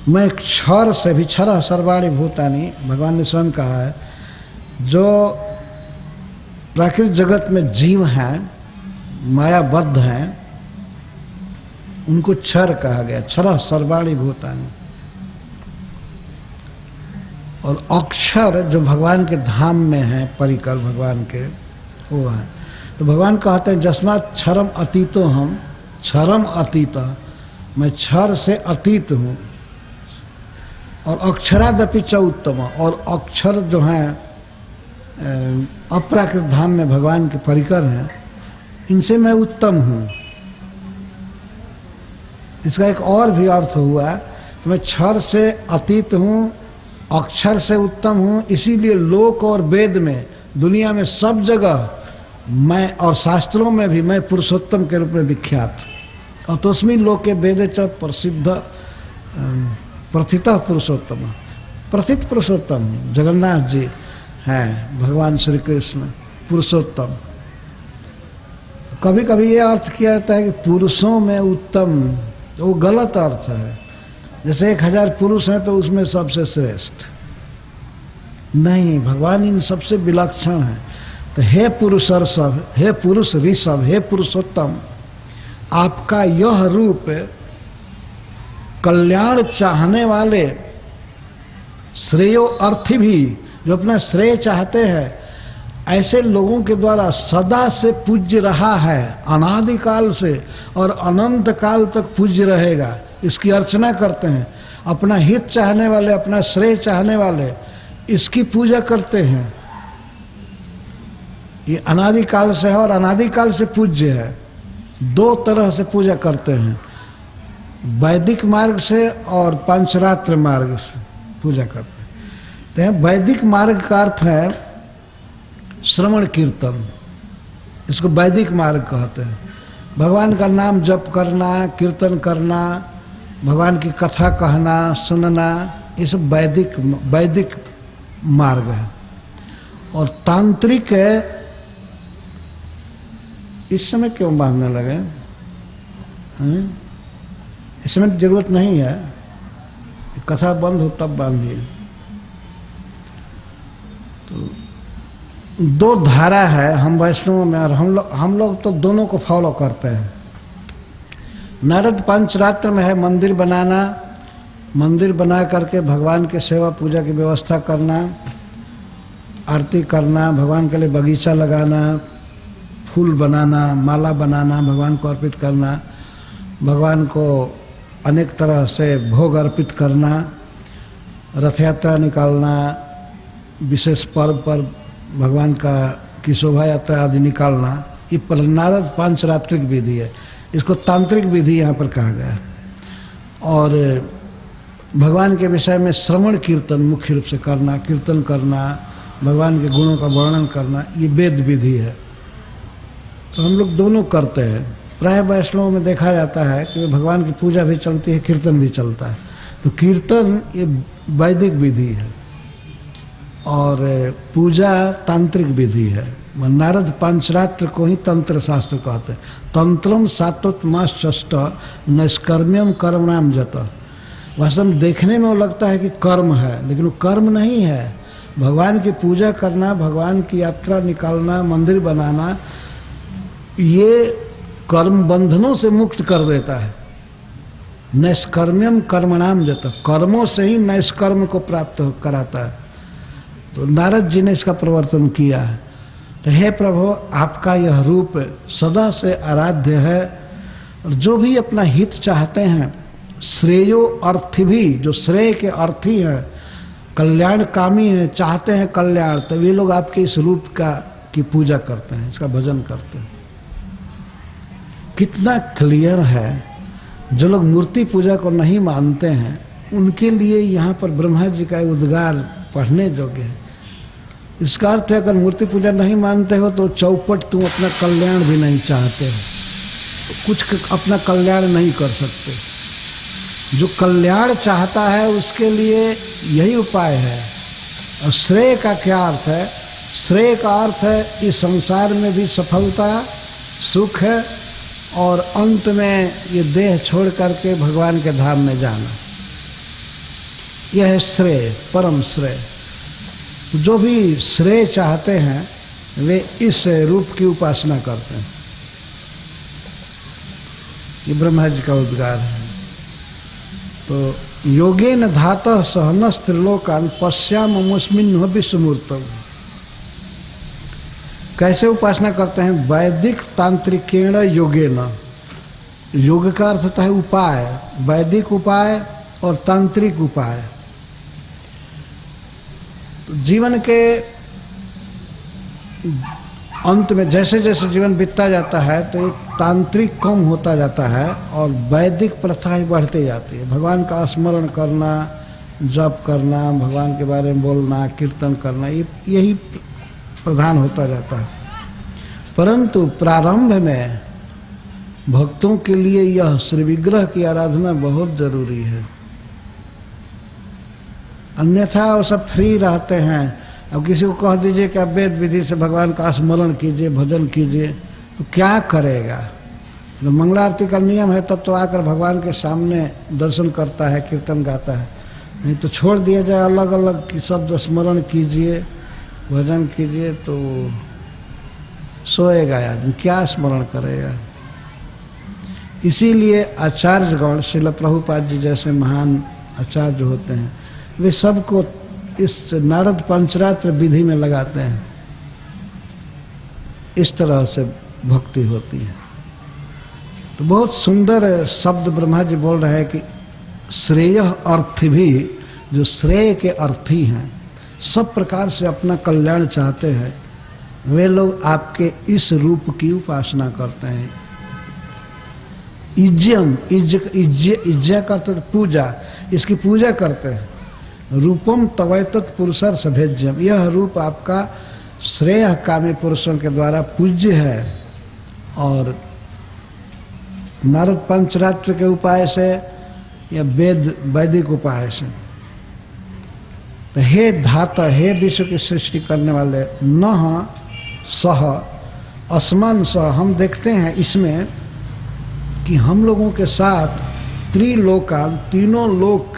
मैं क्षर से भी, क्षर सर्वाणि भूतानि, भगवान ने स्वयं कहा है, जो प्राकृतिक जगत में जीव हैं, मायाबद्ध हैं, उनको क्षर कहा गया। क्षर सर्वाणि भूतानि। और अक्षर जो भगवान के धाम में है, परिकर भगवान के, वो है। तो भगवान कहते हैं जस्मात् क्षरम अतीतो हम, क्षरम अतीत, मैं क्षर से अतीत हूँ। और अक्षरादपि च उत्तम, और अक्षर जो हैं अप्राकृत धाम में भगवान के परिकर हैं, इनसे मैं उत्तम हूँ। इसका एक और भी अर्थ हुआ कि मैं क्षर से अतीत हूँ, अक्षर से उत्तम हूँ, इसीलिए लोक और वेद में, दुनिया में सब जगह मैं, और शास्त्रों में भी मैं पुरुषोत्तम के रूप में विख्यात। और तस्मिन् लोके वेदे च प्रसिद्ध प्रथितः पुरुषोत्तम, प्रथित पुरुषोत्तम जगन्नाथ जी हैं, भगवान श्री कृष्ण पुरुषोत्तम। कभी कभी ये अर्थ किया जाता है कि पुरुषों में उत्तम, तो वो गलत अर्थ है। जैसे 1000 पुरुष हैं तो उसमें सबसे श्रेष्ठ नहीं, भगवान इन सबसे विलक्षण है। तो हे पुरुष ऋषभ, हे पुरुष ऋषभ, हे पुरुषोत्तम, आपका यह रूप कल्याण चाहने वाले श्रेयो अर्थी भी, जो अपना श्रेय चाहते हैं, ऐसे लोगों के द्वारा सदा से पूज्य रहा है, अनादिकाल से और अनंत काल तक पूज्य रहेगा। इसकी अर्चना करते हैं। अपना हित चाहने वाले, अपना श्रेय चाहने वाले इसकी पूजा करते हैं। ये अनादिकाल से है और अनादिकाल से पूज्य है। 2 तरह से पूजा करते हैं, वैदिक मार्ग से और पंचरात्र मार्ग से पूजा करते हैं। तो वैदिक मार्ग का अर्थ है श्रवण कीर्तन, इसको वैदिक मार्ग कहते हैं। भगवान का नाम जप करना, कीर्तन करना, भगवान की कथा कहना, सुनना, ये सब वैदिक मार्ग है। और तांत्रिक है, इस समय क्यों बांधने लगे? इस समय जरूरत नहीं है, कथा बंद हो तब बांधिए। तो 2 धारा है हम वैष्णव में, और हम लोग तो दोनों को फॉलो करते हैं। नारद पंचरात्र में है मंदिर बनाना, मंदिर बना करके भगवान के सेवा पूजा की व्यवस्था करना, आरती करना, भगवान के लिए बगीचा लगाना, फूल बनाना, माला बनाना, भगवान को अर्पित करना, भगवान को अनेक तरह से भोग अर्पित करना, रथ यात्रा निकालना, विशेष पर्व पर भगवान की शोभा यात्रा आदि निकालना, ये नारद पांचरात्रिक विधि है। इसको तांत्रिक विधि यहाँ पर कहा गया है। और भगवान के विषय में श्रवण कीर्तन मुख्य रूप से करना, कीर्तन करना, भगवान के गुणों का वर्णन करना, ये वेद विधि है। तो हम लोग दोनों करते हैं। प्राय वैष्णव में देखा जाता है कि भगवान की पूजा भी चलती है, कीर्तन भी चलता है। तो कीर्तन ये वैदिक विधि है और पूजा तांत्रिक विधि है। नारद पंचरात्र को ही तंत्र शास्त्र कहते हैं। तंत्रम सात्वतमाश्चष्ट नैष्कर्म्यम कर्मणाम जत। वास्तव में देखने में वो लगता है कि कर्म है, लेकिन वो कर्म नहीं है। भगवान की पूजा करना, भगवान की यात्रा निकालना, मंदिर बनाना, ये कर्म बंधनों से मुक्त कर देता है। नैष्कर्म्यम कर्मणाम जत, कर्मों से ही नैष्कर्म को प्राप्त कराता है। तो नारद जी ने इसका प्रवर्तन किया है। तो हे प्रभु, आपका यह रूप सदा से आराध्य है। और जो भी अपना हित चाहते हैं, श्रेयो अर्थी भी, जो श्रेय के अर्थी हैं, कल्याण कामी हैं, चाहते हैं कल्याण, तो वे लोग आपके इस रूप की पूजा करते हैं, इसका भजन करते हैं। कितना क्लियर है। जो लोग मूर्ति पूजा को नहीं मानते हैं, उनके लिए यहाँ पर ब्रह्मा जी का उद्गार पढ़ने योग्य है। इसका अर्थ है, अगर मूर्ति पूजा नहीं मानते हो तो चौपट तुम अपना कल्याण भी नहीं चाहते हो, तो कुछ अपना कल्याण नहीं कर सकते। जो कल्याण चाहता है उसके लिए यही उपाय है। और श्रेय का क्या अर्थ है? श्रेय का अर्थ है इस संसार में भी सफलता, सुख है, और अंत में ये देह छोड़ करके भगवान के धाम में जाना। यह है श्रेय, परम श्रेय। जो भी श्रेय चाहते हैं वे इस रूप की उपासना करते हैं। ये ब्रह्मा जी का उद्गार है। तो योगेन धातः सहनस त्रिलोकान पश्याममुस्मिन् विश्वमूर्तम्। कैसे उपासना करते हैं? वैदिक तांत्रिकेण योगेन। योग का अर्थ होता है उपाय, वैदिक उपाय और तांत्रिक उपाय। तो जीवन के अंत में जैसे जैसे जीवन बीतता जाता है तो एक तांत्रिक कम होता जाता है और वैदिक प्रथा ही बढ़ती जाती है। भगवान का स्मरण करना, जप करना, भगवान के बारे में बोलना, कीर्तन करना, यही प्रधान होता जाता है। परंतु प्रारंभ में भक्तों के लिए यह श्री विग्रह की आराधना बहुत जरूरी है, अन्यथा वो सब फ्री रहते हैं। अब किसी को कह दीजिए कि आप वेद विधि से भगवान का स्मरण कीजिए, भजन कीजिए, तो क्या करेगा? जब मंगला आरती का नियम है तब तो आकर भगवान के सामने दर्शन करता है, कीर्तन गाता है। नहीं तो छोड़ दिया जाए अलग अलग की शब्द स्मरण कीजिए, भजन कीजिए, तो सोएगा आदमी, क्या स्मरण करेगा? इसीलिए आचार्यगण, श्रील प्रभुपाद जी जैसे महान आचार्य होते हैं, वे सबको इस नारद पंचरात्र विधि में लगाते हैं। इस तरह से भक्ति होती है। तो बहुत सुंदर शब्द ब्रह्मा जी बोल रहे हैं कि श्रेय अर्थ भी, जो श्रेय के अर्थी हैं, सब प्रकार से अपना कल्याण चाहते हैं, वे लोग आपके इस रूप की उपासना करते हैं। इज्जम, इज्जा करते पूजा, इसकी पूजा करते हैं। रूपम तवैतत पुरुषर सभेज्यम, यह रूप आपका श्रेय कामी पुरुषों के द्वारा पूज्य है। और नारद पंचरात्र के उपाय से या वैदिक उपाय से। तो हे धाता, हे विश्व की सृष्टि करने वाले, न सह असमान सह, हम देखते हैं इसमें कि हम लोगों के साथ त्रिलोकान, तीनों लोक,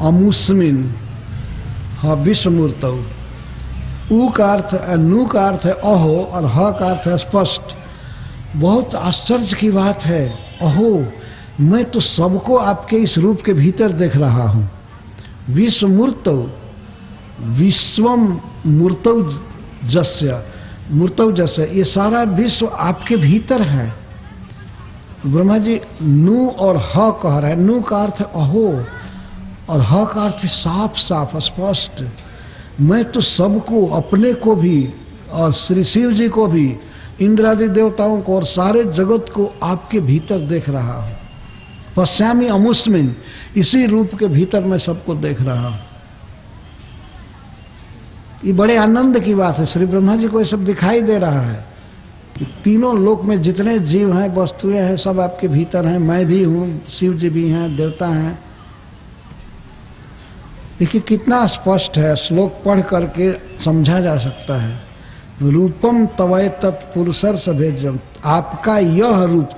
अमुस्मिन विश्वमूर्तौ। ऊ का अर्थ, नु का अर्थ है अहो और ह का अर्थ है स्पष्ट। बहुत आश्चर्य की बात है। अहो, मैं तो सबको आपके इस रूप के भीतर देख रहा हूँ। विश्वमूर्तौ, विश्वम मूर्तौ जस्य, मूर्तौ जस्य, ये सारा विश्व आपके भीतर है। ब्रह्मा जी नु और ह कह रहे हैं। नु का अर्थ अहो और ह का अर्थ साफ साफ स्पष्ट। मैं तो सबको, अपने को भी और श्री शिव जी को भी, इंद्रादि देवताओं को और सारे जगत को आपके भीतर देख रहा हूँ। पश्यामी अमुस्मिन, इसी रूप के भीतर मैं सबको देख रहा हूँ। ये बड़े आनंद की बात है। श्री ब्रह्मा जी को ये सब दिखाई दे रहा है कि तीनों लोक में जितने जीव हैं, वस्तुएं हैं, सब आपके भीतर हैं। मैं भी हूँ, शिव जी भी हैं, देवता हैं। देखिए कितना स्पष्ट है, श्लोक पढ़ करके समझा जा सकता है। रूपम तवै तत्पुरुषर सभेजम, आपका यह रूप,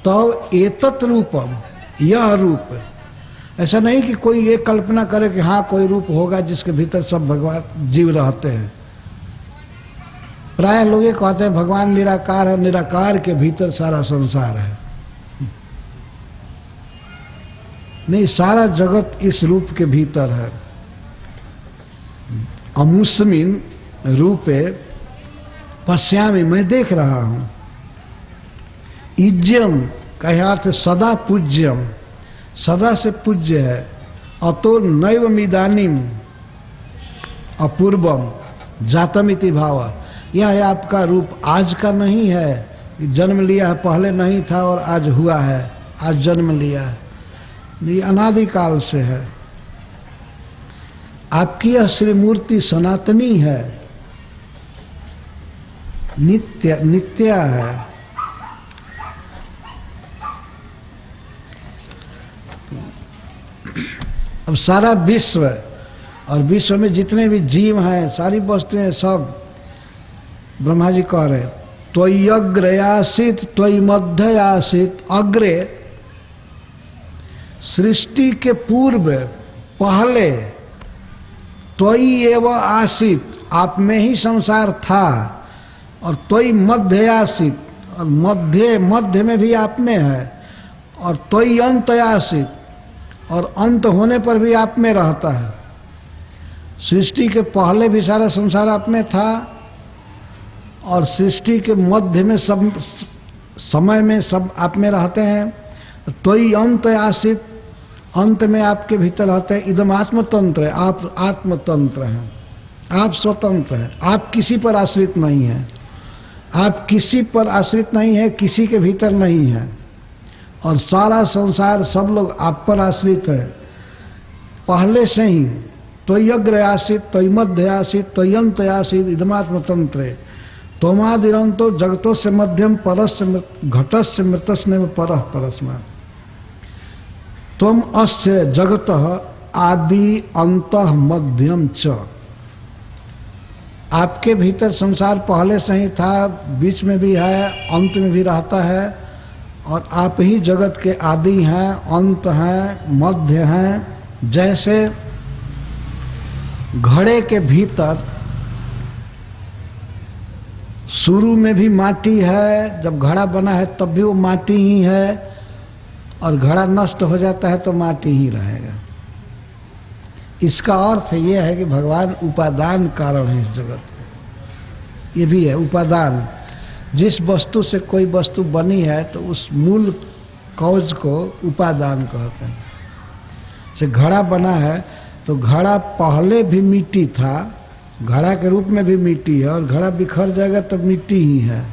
तव एतत् रूपम, यह रूप। ऐसा नहीं कि कोई ये कल्पना करे कि हाँ कोई रूप होगा जिसके भीतर सब भगवान जीव रहते हैं। प्राय लोग ये कहते हैं भगवान निराकार है, निराकार के भीतर सारा संसार है। नहीं, सारा जगत इस रूप के भीतर है। अमुस्मिन रूपे पश्यामी, मैं देख रहा हूं। इज्यम का अर्थ सदा पूज्यम, सदा से पूज्य है। अतो नैवमिदानीम अपूर्वम जातमिति भाव, यह है आपका रूप, आज का नहीं है, जन्म लिया है, पहले नहीं था और आज हुआ है, आज जन्म लिया है। ये अनादिकाल से है। आपकी यह श्री मूर्ति सनातनी है, नित्य है। अब सारा विश्व और विश्व में जितने भी जीव हैं, सारी वस्तुएं, सब ब्रह्मा जी कह रहे त्वयि अग्रे आसीत त्वयि मध्य आसीत। अग्रे, सृष्टि के पूर्व पहले त्वयि एव आसीत, आप में ही संसार था, और त्वयि मध्य आसीत, और मध्य में भी आप में है, और त्वयि अंत आसीत, और अंत होने पर भी आप में रहता है। सृष्टि के पहले भी सारा संसार आप में था, और सृष्टि के मध्य में सब समय में सब आप में रहते हैं। त्वयि अंत आसीत, अंत में आपके भीतर रहते हैं। इदम आत्मतंत्र है, आप आत्मतंत्र हैं, आप स्वतंत्र हैं, आप किसी पर आश्रित नहीं हैं, आप किसी पर आश्रित नहीं है, किसी के भीतर नहीं है, और सारा संसार सब लोग आप पर आश्रित है पहले से ही। त्वयि अग्र आसीत, त्वयि मध्य आसीत, त्वयि अंत आसीत, इदमात्मतंत्रे त्वमादिरंतो जगतो से मध्यम परस्य घटस्य मृतस्नेव परः परस्मात् त्वम अस्य जगतः आदि अंतः मध्यम च। आपके भीतर संसार पहले से ही था, बीच में भी है, अंत में भी रहता है, और आप ही जगत के आदि हैं, अंत हैं, मध्य हैं। जैसे घड़े के भीतर शुरू में भी माटी है, जब घड़ा बना है तब भी वो माटी ही है, और घड़ा नष्ट हो जाता है तो माटी ही रहेगा। इसका अर्थ ये है कि भगवान उपादान कारण है इस जगत के। ये भी है उपादान। जिस वस्तु से कोई वस्तु बनी है तो उस मूल कौज को उपादान कहते हैं। जैसे घड़ा बना है तो घड़ा पहले भी मिट्टी था, घड़ा के रूप में भी मिट्टी है, और घड़ा बिखर जाएगा तब मिट्टी ही है।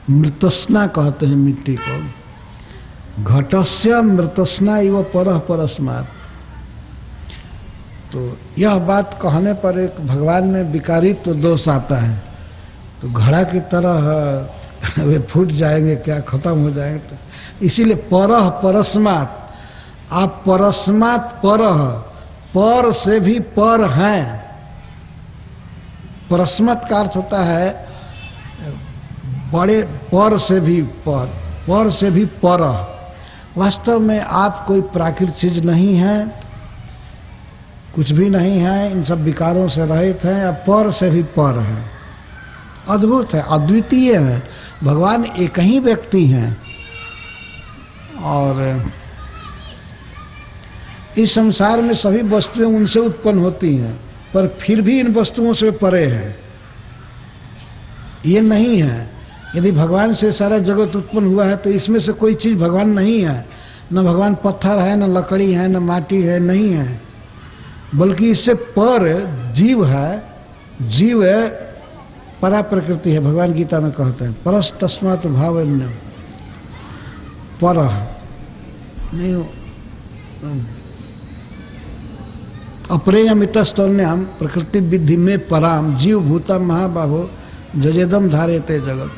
मृतस्ना कहते हैं मिट्टी को। घटस्य मृतस्ना इव परः परस्मात्। तो यह बात कहने पर एक भगवान में विकारित्व तो दोष आता है। तो घड़ा की तरह वे फूट जाएंगे क्या, खत्म हो जाएंगे। तो इसीलिए परः परस्मात्, आप परस्मात् परः, पर से भी पर हैं। परस्मात् का अर्थ होता है बड़े, पर से भी पर से भी परः। वास्तव में आप कोई प्राकृतिक चीज नहीं है, कुछ भी नहीं है, इन सब विकारों से रहित हैं, अब पर से भी पर है। अद्भुत है, अद्वितीय है। भगवान एक ही व्यक्ति हैं, और इस संसार में सभी वस्तुएं उनसे उत्पन्न होती हैं, पर फिर भी इन वस्तुओं से परे है। ये नहीं है। यदि भगवान से सारा जगत उत्पन्न हुआ है तो इसमें से कोई चीज भगवान नहीं है। न भगवान पत्थर है, न लकड़ी है, न माटी है, नहीं है। बल्कि इससे पर जीव है। जीव है, परा प्रकृति है। भगवान गीता में कहते हैं परस तस्मात् भावन्य पर नहीं अप्रेयमितस्तन्याम प्रकृति विधि में पराम जीव भूता महाबाहो जजेदम धारेते जगत।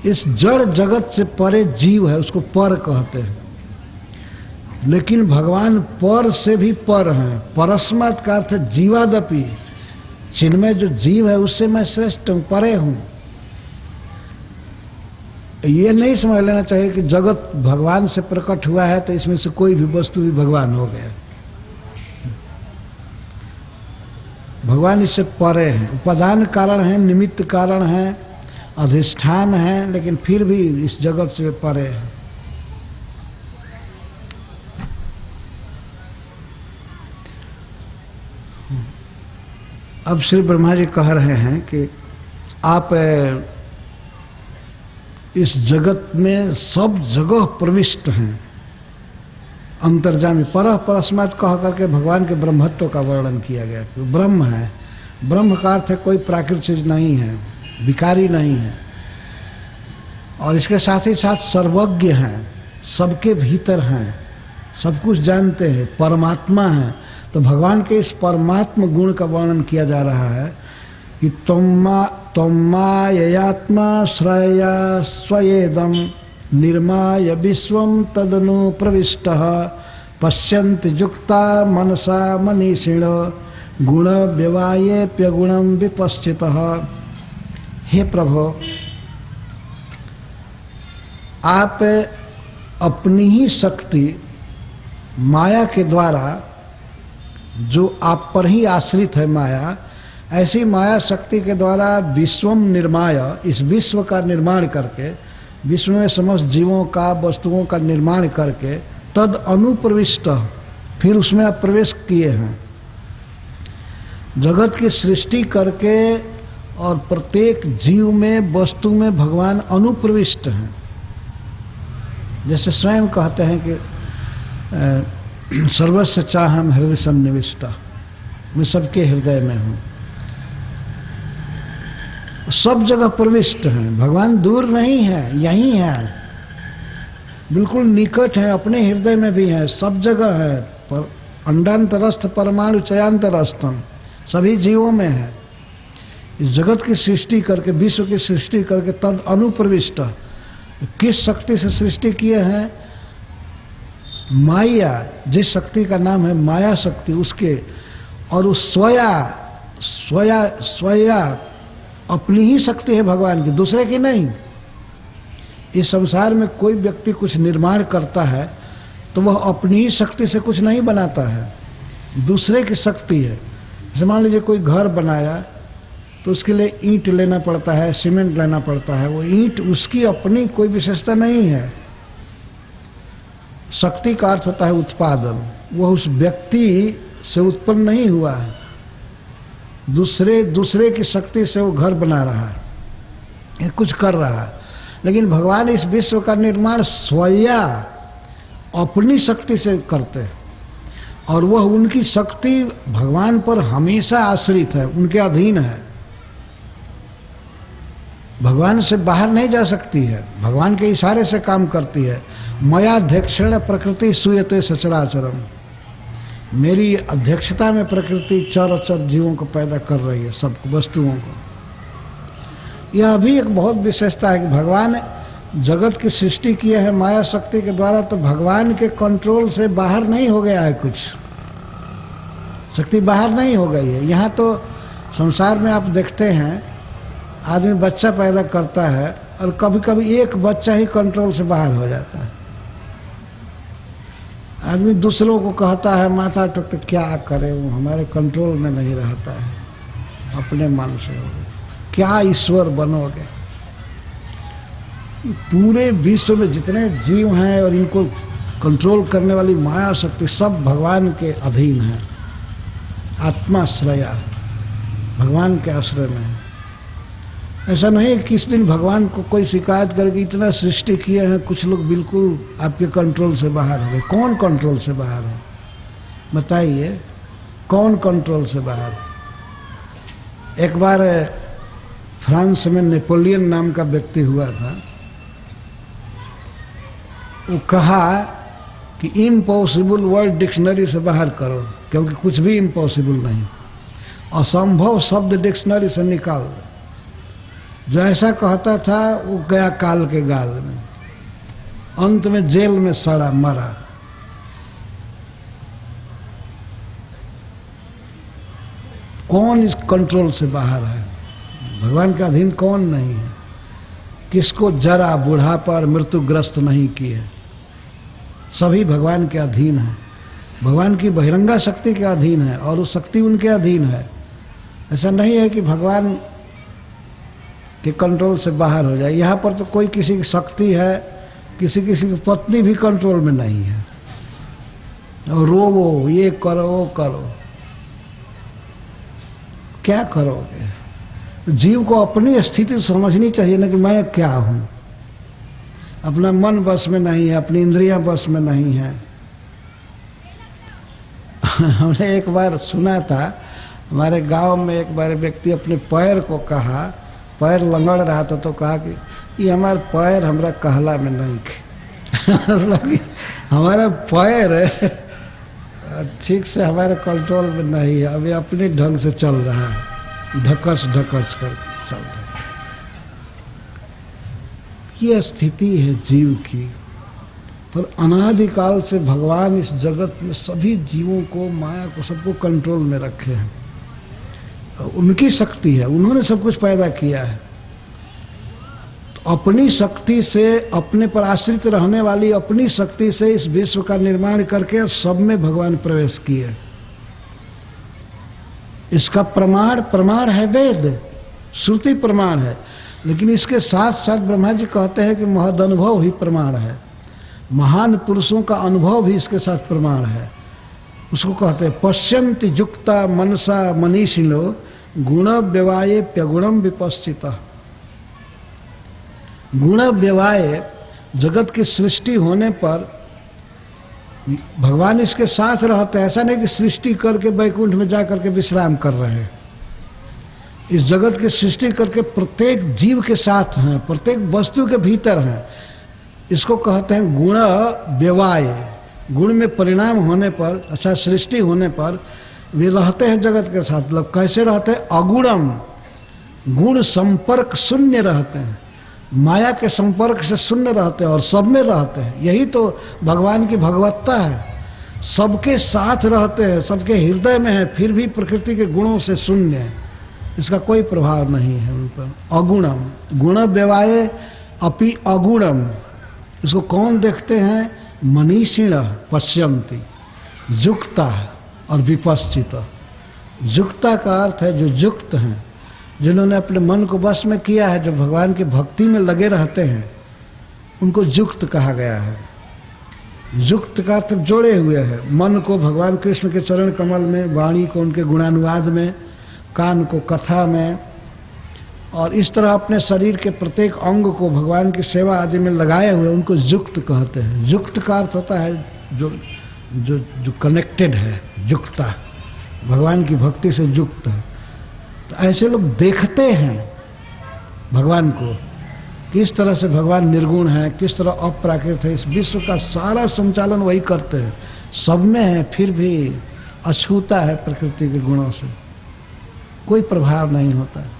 इस जड़ जगत से परे जीव है, उसको पर कहते हैं। लेकिन भगवान पर से भी पर हैं। परस्मात् का अर्थ जीवादपि, जिनमें जो जीव है उससे मैं श्रेष्ठ हूं, परे हूं। ये नहीं समझ लेना चाहिए कि जगत भगवान से प्रकट हुआ है तो इसमें से कोई भी वस्तु भी भगवान हो गया। भगवान इससे परे हैं, उपादान कारण हैं, निमित्त कारण हैं, अधिष्ठान हैं, लेकिन फिर भी इस जगत से परे हैं। अब श्री ब्रह्मा जी कह रहे हैं कि आप इस जगत में सब जगह प्रविष्ट हैं, अंतर्जामी। परः परस्मात् कह करके भगवान के ब्रह्मत्व का वर्णन किया गया। ब्रह्म है, ब्रह्म का अर्थ है कोई प्राकृतिक चीज नहीं है, विकारी नहीं है, और इसके साथ ही साथ सर्वज्ञ हैं, सबके भीतर हैं, सब कुछ जानते हैं, परमात्मा है। तो भगवान के इस परमात्म गुण का वर्णन किया जा रहा है कि त्वमाययात्मा श्रया स्वयेदम निर्माय विश्वम तदनु प्रविष्टः पश्यन्ति युक्ता मनसा मनीषिण गुण व्यवायेप्य गुणम विपश्चितः। हे प्रभु, आप अपनी ही शक्ति माया के द्वारा जो आप पर ही आश्रित है माया, ऐसी माया शक्ति के द्वारा विश्वम निर्माय, इस विश्व का निर्माण करके, विश्व में समस्त जीवों का, वस्तुओं का निर्माण करके, तद अनुप्रविष्ट, फिर उसमें आप प्रवेश किए हैं। जगत की सृष्टि करके और प्रत्येक जीव में, वस्तु में भगवान अनुप्रविष्ट हैं। जैसे स्वयं कहते हैं कि सर्वस्य चाहम हृदय सन्निविष्टा, मैं सबके हृदय में हूँ। सब जगह प्रविष्ट हैं, भगवान दूर नहीं है, यहीं है, बिल्कुल निकट है, अपने हृदय में भी है, सब जगह है। पर अंडांतरस्थ परमाणु चयांतरस्थम, सभी जीवों में है। इस जगत की सृष्टि करके, विश्व की सृष्टि करके तद अनुप्रविष्ट, किस शक्ति से सृष्टि किए हैं? माया, जिस शक्ति का नाम है माया शक्ति, उसके, और उस स्वया अपनी ही शक्ति है भगवान की, दूसरे की नहीं। इस संसार में कोई व्यक्ति कुछ निर्माण करता है तो वह अपनी ही शक्ति से कुछ नहीं बनाता है, दूसरे की शक्ति है। जैसे मान लीजिए कोई घर बनाया तो उसके लिए ईंट लेना पड़ता है, सीमेंट लेना पड़ता है, वो ईंट उसकी अपनी कोई विशेषता नहीं है। शक्ति का अर्थ होता है उत्पादन, वह उस व्यक्ति से उत्पन्न नहीं हुआ है, दूसरे की शक्ति से वो घर बना रहा है, कुछ कर रहा है। लेकिन भगवान इस विश्व का निर्माण स्वया अपनी शक्ति से करते हैं, और वह उनकी शक्ति भगवान पर हमेशा आश्रित है, उनके अधीन है, भगवान से बाहर नहीं जा सकती है, भगवान के इशारे से काम करती है। मयाध्यक्षेण प्रकृति सूयते सचराचरम, मेरी अध्यक्षता में प्रकृति चर अचर जीवों को पैदा कर रही है, सब वस्तुओं को। यह भी एक बहुत विशेषता है कि भगवान जगत की सृष्टि किए है माया शक्ति के द्वारा, तो भगवान के कंट्रोल से बाहर नहीं हो गया है, कुछ शक्ति बाहर नहीं हो गई है। यहाँ तो संसार में आप देखते हैं, आदमी बच्चा पैदा करता है और कभी कभी एक बच्चा ही कंट्रोल से बाहर हो जाता है। आदमी दूसरों को कहता है, माथा टोकते, क्या करे, वो हमारे कंट्रोल में नहीं रहता है, अपने मन से हो गए, क्या ईश्वर बनोगे। पूरे विश्व में जितने जीव हैं और इनको कंट्रोल करने वाली माया शक्ति सब भगवान के अधीन है, आत्माश्रया, भगवान के आश्रय में है। ऐसा नहीं किस दिन भगवान को कोई शिकायत करके इतना सृष्टि किए हैं, कुछ लोग बिल्कुल आपके कंट्रोल से बाहर हो गए। कौन कंट्रोल से बाहर है बताइए, कौन कंट्रोल से बाहर? एक बार फ्रांस में नेपोलियन नाम का व्यक्ति हुआ था, वो कहा कि इम्पॉसिबल वर्ड डिक्शनरी से बाहर करो, क्योंकि कुछ भी इम्पॉसिबल नहीं, असंभव शब्द डिक्शनरी से निकाल दो। जो ऐसा कहता था वो गया काल के गाल में, अंत में जेल में सड़ा मरा। कौन इस कंट्रोल से बाहर है? भगवान के अधीन कौन नहीं है? किसको जरा बुढ़ापा और मृत्युग्रस्त नहीं किए, सभी भगवान के अधीन है, भगवान की बहिरंगा शक्ति के अधीन है, और वो शक्ति उनके अधीन है। ऐसा नहीं है कि भगवान के कंट्रोल से बाहर हो जाए। यहाँ पर तो कोई किसी की शक्ति है, किसी की पत्नी भी कंट्रोल में नहीं है, और रोवो, ये करो वो करो, क्या करोगे? जीव को अपनी स्थिति समझनी चाहिए ना, कि मैं क्या हूँ। अपना मन बस में नहीं है, अपनी इंद्रियां बस में नहीं है। हमने एक बार सुना था, हमारे गांव में एक बार व्यक्ति अपने पैर को कहा, पैर लंगड़ रहा था तो कहा कि ये हमारा पैर हमरा कहला में नहीं खे हमारा पैर ठीक से हमारे कंट्रोल में नहीं है, अभी अपने ढंग से चल रहा है, ढकस ढकस कर चल रहा है। ये स्थिति है जीव की। पर अनादिकाल से भगवान इस जगत में सभी जीवों को, माया को, सबको कंट्रोल में रखे हैं। उनकी शक्ति है, उन्होंने सब कुछ पैदा किया है। तो अपनी शक्ति से, अपने पर आश्रित रहने वाली अपनी शक्ति से इस विश्व का निर्माण करके सब में भगवान प्रवेश किए। इसका प्रमाण है वेद, श्रुति प्रमाण है। लेकिन इसके साथ साथ ब्रह्मा जी कहते हैं कि महद अनुभव ही प्रमाण है, महान पुरुषों का अनुभव भी इसके साथ प्रमाण है। उसको कहते हैं पश्यन्ति युक्ता मनसा मनीषिणो गुण व्यवाये प्यगुणम विपश्चिता। गुण व्यवाय, जगत की सृष्टि होने पर भगवान इसके साथ रहते हैं। ऐसा नहीं कि सृष्टि करके वैकुंठ में जा करके विश्राम कर रहे हैं। इस जगत की सृष्टि करके प्रत्येक जीव के साथ हैं, प्रत्येक वस्तु के भीतर हैं। इसको कहते हैं गुण व्यवाय। गुण में परिणाम होने पर, अच्छा सृष्टि होने पर वे रहते हैं जगत के साथ। मतलब कैसे रहते हैं? अगुणम, गुण संपर्क शून्य रहते हैं, माया के संपर्क से शून्य रहते हैं और सब में रहते हैं। यही तो भगवान की भगवत्ता है, सबके साथ रहते हैं, सबके हृदय में है, फिर भी प्रकृति के गुणों से शून्य है, इसका कोई प्रभाव नहीं है उन पर। अगुणम, गुण व्यवाये अपि अगुणम। इसको कौन देखते हैं? मनीषिण पश्यन्ति, युक्ता और विपश्चिता। युक्ता का अर्थ है जो युक्त हैं, जिन्होंने अपने मन को वश में किया है, जो भगवान की भक्ति में लगे रहते हैं, उनको युक्त कहा गया है। युक्त का अर्थ जोड़े हुए है, मन को भगवान कृष्ण के चरण कमल में, वाणी को उनके गुणानुवाद में, कान को कथा में, और इस तरह अपने शरीर के प्रत्येक अंग को भगवान की सेवा आदि में लगाए हुए, उनको युक्त कहते हैं। युक्त का अर्थ होता है जो जो जो कनेक्टेड है, युक्ता, भगवान की भक्ति से युक्त है। तो ऐसे लोग देखते हैं भगवान को, किस तरह से भगवान निर्गुण है, किस तरह अप्राकृत है। इस विश्व का सारा संचालन वही करते हैं, सब में है, फिर भी अछूता है प्रकृति के गुणों से, कोई प्रभाव नहीं होता है।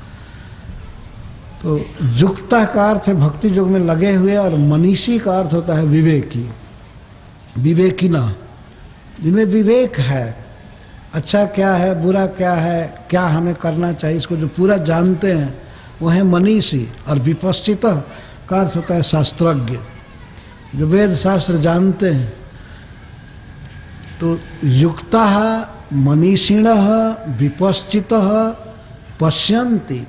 तो युक्ता का अर्थ है भक्ति योग में लगे हुए, और मनीषी का अर्थ होता है विवेकी, विवेकिना, जिनमें विवेक है, अच्छा क्या है, बुरा क्या है, क्या हमें करना चाहिए, इसको जो पूरा जानते हैं वो है मनीषी। और विपश्चिता का अर्थ होता है शास्त्रज्ञ, जो वेद शास्त्र जानते हैं। तो युक्ता मनीषिण विपश्चित पश्यन्ति,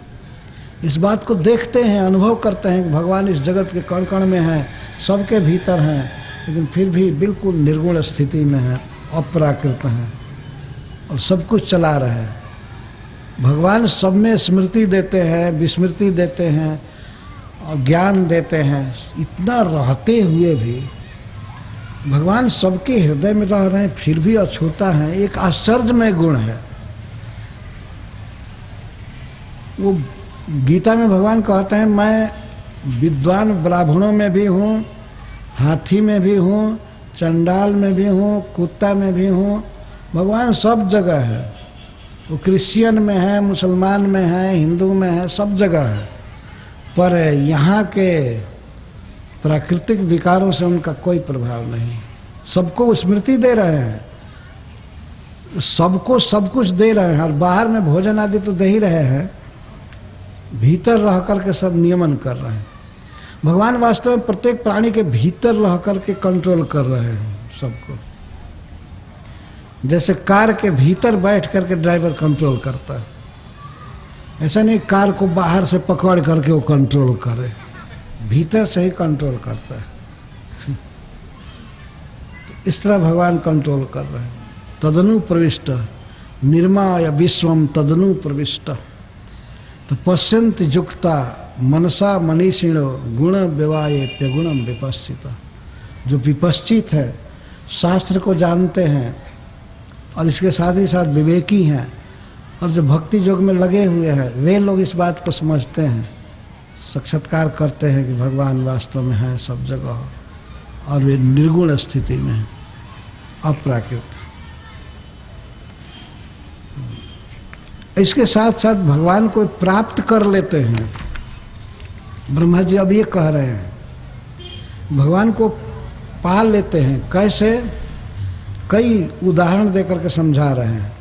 इस बात को देखते हैं, अनुभव करते हैं कि भगवान इस जगत के कण कण में हैं, सबके भीतर हैं, लेकिन फिर भी बिल्कुल निर्गुण स्थिति में हैं, अप्राकृत हैं और सब कुछ चला रहे हैं। भगवान सब में स्मृति देते हैं, विस्मृति देते हैं और ज्ञान देते हैं। इतना रहते हुए भी भगवान सबके हृदय में रह रहे हैं, फिर भी अछूता हैं। एक आश्चर्यमय गुण है। वो गीता में भगवान कहते हैं, मैं विद्वान ब्राह्मणों में भी हूँ, हाथी में भी हूँ, चंडाल में भी हूँ, कुत्ता में भी हूँ। भगवान सब जगह है। वो क्रिश्चियन में है, मुसलमान में है, हिंदू में है, सब जगह है। पर यहाँ के प्राकृतिक विकारों से उनका कोई प्रभाव नहीं। सबको स्मृति दे रहे हैं, सबको सब कुछ दे रहे हैं, और बाहर में भोजन आदि तो दे ही रहे हैं, भीतर रह करके सब नियमन कर रहे हैं। भगवान वास्तव में प्रत्येक प्राणी के भीतर रह करके कंट्रोल कर रहे हैं सबको। जैसे कार के भीतर बैठ करके ड्राइवर कंट्रोल करता है, ऐसा नहीं कार को बाहर से पकड़ करके वो कंट्रोल करे, भीतर से ही कंट्रोल करता है। तो इस तरह भगवान कंट्रोल कर रहे हैं। तदनु प्रविष्ट निर्माय विश्वम तदनु प्रविष्ट। तो पश्यन्ति युक्ता मनसा मनीषिणो गुण व्यवाये प्यगुणम विपश्चिता। जो विपश्चित है, शास्त्र को जानते हैं और इसके साथ ही साथ विवेकी हैं, और जो भक्ति योग में लगे हुए हैं, वे लोग इस बात को समझते हैं, साक्षात्कार करते हैं कि भगवान वास्तव में है सब जगह, और वे निर्गुण स्थिति में हैं, अप्राकृत। इसके साथ साथ भगवान को प्राप्त कर लेते हैं। ब्रह्मा जी अब ये कह रहे हैं, भगवान को पा लेते हैं। कैसे? कई उदाहरण देकर के समझा रहे हैं।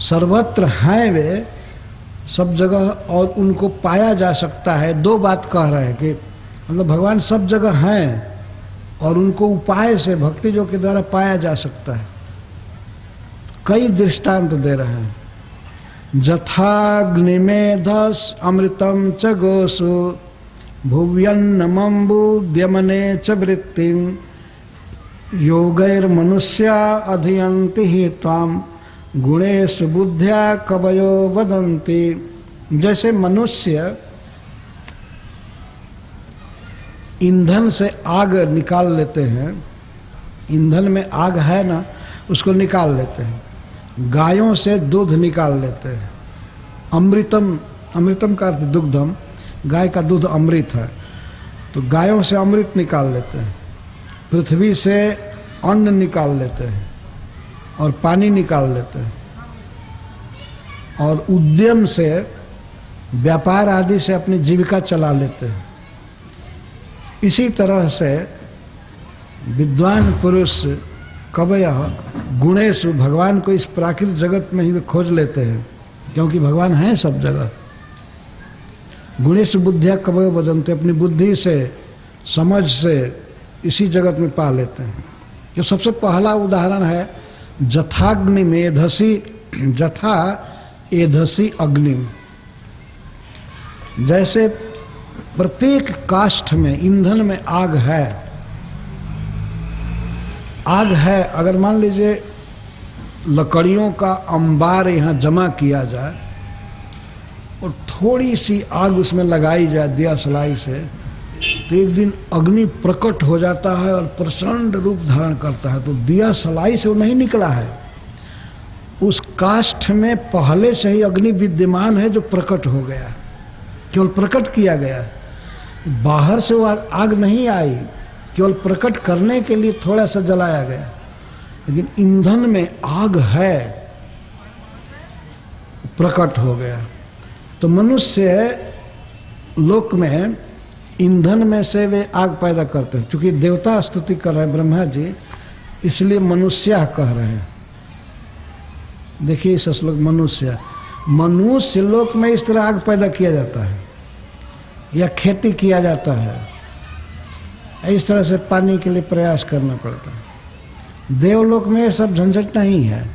सर्वत्र हैं वे, सब जगह, और उनको पाया जा सकता है। दो बात कह रहे हैं कि मतलब भगवान सब जगह हैं और उनको उपाय से भक्ति योग के द्वारा पाया जा सकता है। कई दृष्टांत दे रहे हैं। जथाग्निमेधस अमृतम च गोसु भुव्यन्नमम्बुद्यमने च वृत्तिम योगैर्मनुष्या अधियन्ति हि त्वाम गुणेषु बुद्ध्या कवयो वदन्ति। जैसे मनुष्य ईंधन से आग निकाल लेते हैं, ईंधन में आग है ना, उसको निकाल लेते हैं। गायों से दूध निकाल लेते हैं। अमृतम, अमृतम का अर्थ दुग्धम, गाय का दूध अमृत है, तो गायों से अमृत निकाल लेते हैं। पृथ्वी से अन्न निकाल लेते हैं और पानी निकाल लेते हैं, और उद्यम से, व्यापार आदि से अपनी जीविका चला लेते हैं। इसी तरह से विद्वान पुरुष कवयः गुणेषु, भगवान को इस प्राकृतिक जगत में ही वे खोज लेते हैं, क्योंकि भगवान हैं सब जगह। गुणेषु बुद्धिया कवयो वदन्ति, अपनी बुद्धि से, समझ से इसी जगत में पा लेते हैं। जो सबसे पहला उदाहरण है जथाग्नि मेधसी, जथा एधसी अग्नि। जैसे प्रत्येक काष्ठ में, ईंधन में आग है, आग है। अगर मान लीजिए लकड़ियों का अंबार यहाँ जमा किया जाए और थोड़ी सी आग उसमें लगाई जाए दिया सलाई से, तो एक दिन अग्नि प्रकट हो जाता है और प्रचंड रूप धारण करता है। तो दिया सलाई से वो नहीं निकला है, उस काष्ठ में पहले से ही अग्नि विद्यमान है जो प्रकट हो गया, केवल प्रकट किया गया। बाहर से वो आग नहीं आई, केवल प्रकट करने के लिए थोड़ा सा जलाया गया। लेकिन ईंधन में आग है, प्रकट हो गया। तो मनुष्य लोक में ईंधन में से वे आग पैदा करते हैं। चूंकि देवता स्तुति कर रहे हैं ब्रह्मा जी, इसलिए मनुष्य कह रहे हैं। देखिए इस श्लोक मनुष्य, मनुष्य लोक में इस तरह आग पैदा किया जाता है या खेती किया जाता है, इस तरह से पानी के लिए प्रयास करना पड़ता है। देवलोक में ये सब झंझट नहीं है,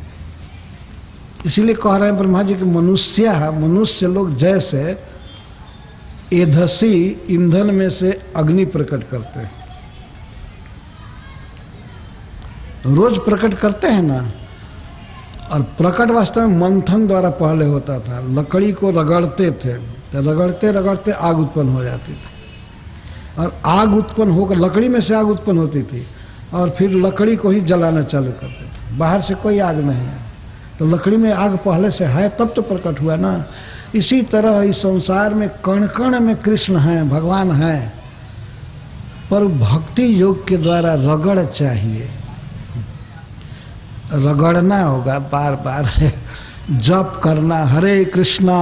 इसीलिए कह रहे हैं ब्रह्मा जी कि मनुष्य लोग जैसे एधसी, ईंधन में से अग्नि प्रकट करते हैं। रोज प्रकट करते हैं ना, और प्रकट वास्तव में मंथन द्वारा पहले होता था। लकड़ी को रगड़ते थे, तो रगड़ते रगड़ते आग उत्पन्न हो जाती थी, और आग उत्पन्न होकर लकड़ी में से आग उत्पन्न होती थी, और फिर लकड़ी को ही जलाना चालू करते थे। बाहर से कोई आग नहीं है, तो लकड़ी में आग पहले से है तब तो प्रकट हुआ ना। इसी तरह इस संसार में कण कण में कृष्ण हैं, भगवान हैं, पर भक्ति योग के द्वारा रगड़ चाहिए, रगड़ना होगा, बार बार जप करना, हरे कृष्णा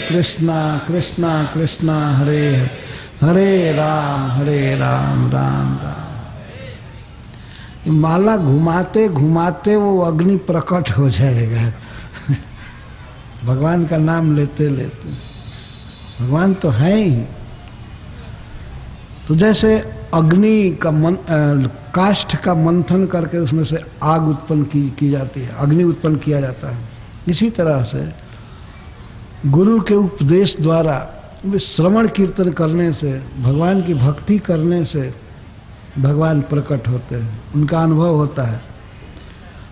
कृष्णा कृष्णा हरे हरे, राम राम राम। माला घुमाते घुमाते वो अग्नि प्रकट हो जाएगा भगवान का नाम लेते लेते। भगवान तो है ही। तो जैसे अग्नि का काष्ठ का मंथन करके उसमें से आग उत्पन्न की जाती है, अग्नि उत्पन्न किया जाता है, इसी तरह से गुरु के उपदेश द्वारा, श्रवण कीर्तन करने से, भगवान की भक्ति करने से भगवान प्रकट होते हैं, उनका अनुभव होता है।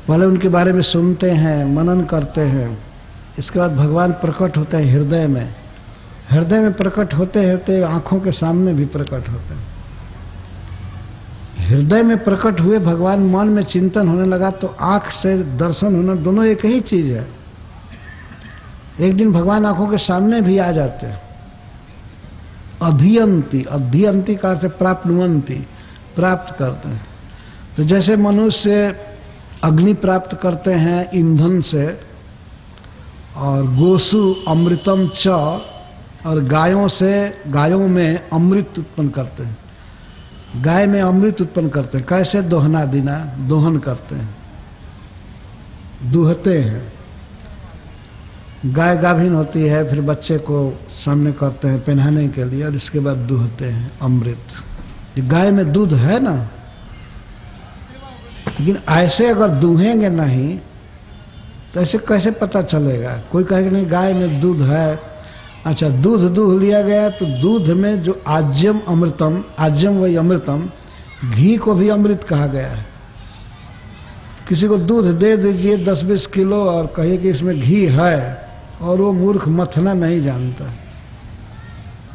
पहले उनके बारे में सुनते हैं, मनन करते हैं, इसके बाद भगवान प्रकट होते हैं हृदय में। हृदय में प्रकट होते होते आँखों के सामने भी प्रकट होते हैं। हृदय में प्रकट हुए भगवान, मन में चिंतन होने लगा तो आँख से दर्शन होना, दोनों एक ही चीज है। एक दिन भगवान आँखों के सामने भी आ जाते हैं। अधियंती का अर्थ प्राप्नुवंती, प्राप्त करते हैं। तो जैसे मनुष्य अग्नि प्राप्त करते हैं ईंधन से, और गोसु अमृतम च, और गायों में अमृत उत्पन्न करते हैं। गाय में अमृत उत्पन्न करते हैं। कैसे? दोहना दिना, दोहन करते हैं, दूहते हैं। गाय गाभिन होती है, फिर बच्चे को सामने करते हैं पहनाने के लिए, और इसके बाद दूहते हैं अमृत। गाय में दूध है ना, लेकिन ऐसे अगर दूहेंगे नहीं तो ऐसे कैसे पता चलेगा? कोई कहेगा नहीं गाय में दूध है, अच्छा दूध दूध लिया गया तो दूध में जो आज्यम अमृतम, आज्यम वही अमृतम, घी को भी अमृत कहा गया है। किसी को दूध दे दीजिए 10-20 किलो और कहिए कि इसमें घी है, और वो मूर्ख मथना नहीं जानता,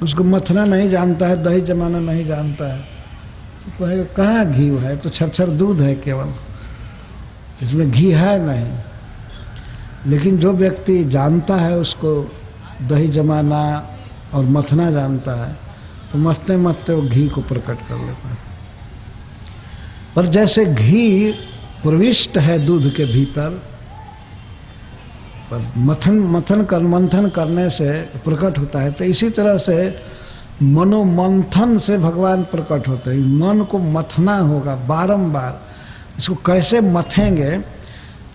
उसको मथना नहीं जानता है, दही जमाना नहीं जानता है, तो कहेगा कहाँ घी है, तो छरछर दूध है केवल, इसमें घी है नहीं। लेकिन जो व्यक्ति जानता है, उसको दही जमाना और मथना जानता है, तो मथते मथते वो घी को प्रकट कर लेता है। पर जैसे घी प्रविष्ट है दूध के भीतर, पर मंथन करने से प्रकट होता है, तो इसी तरह से मनोमंथन से भगवान प्रकट होते हैं। मन को मथना होगा बारंबार। इसको कैसे मथेंगे?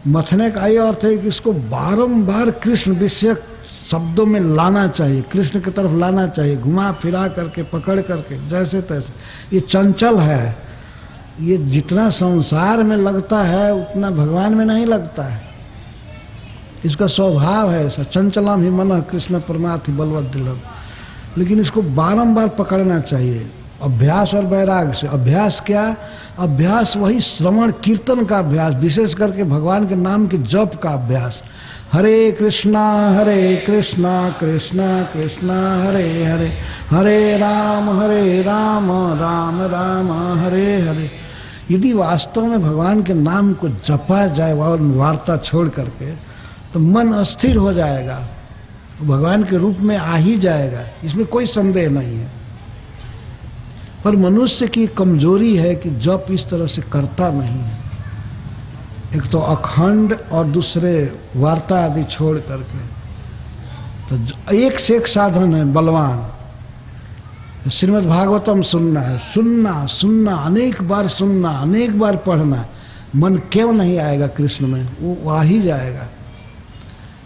मथने का ये अर्थ है कि इसको बारंबार कृष्ण विषयक शब्दों में लाना चाहिए, कृष्ण की तरफ लाना चाहिए, घुमा फिरा करके, पकड़ करके, जैसे तैसे। ये चंचल है, ये जितना संसार में लगता है उतना भगवान में नहीं लगता है। इसका स्वभाव है ऐसा, चंचलम ही मन कृष्ण परमार्थि बलवत दृढ़। लेकिन इसको बारंबार पकड़ना चाहिए, अभ्यास और वैराग से। अभ्यास क्या? अभ्यास वही श्रवण कीर्तन का अभ्यास, विशेष करके भगवान के नाम के जप का अभ्यास। हरे कृष्णा कृष्णा कृष्णा हरे हरे, हरे राम राम राम हरे हरे। यदि वास्तव में भगवान के नाम को जपा जाए और वार्ता छोड़ करके, तो मन अस्थिर हो जाएगा, तो भगवान के रूप में आ ही जाएगा, इसमें कोई संदेह नहीं है। पर मनुष्य की कमजोरी है कि जप इस तरह से करता नहीं है। एक तो अखंड और दूसरे वार्ता आदि छोड़ करके। तो एक से एक साधन है बलवान। श्रीमद् भागवतम सुनना है, सुनना, अनेक बार सुनना, अनेक बार पढ़ना। मन क्यों नहीं आएगा कृष्ण में? वो आ ही जाएगा।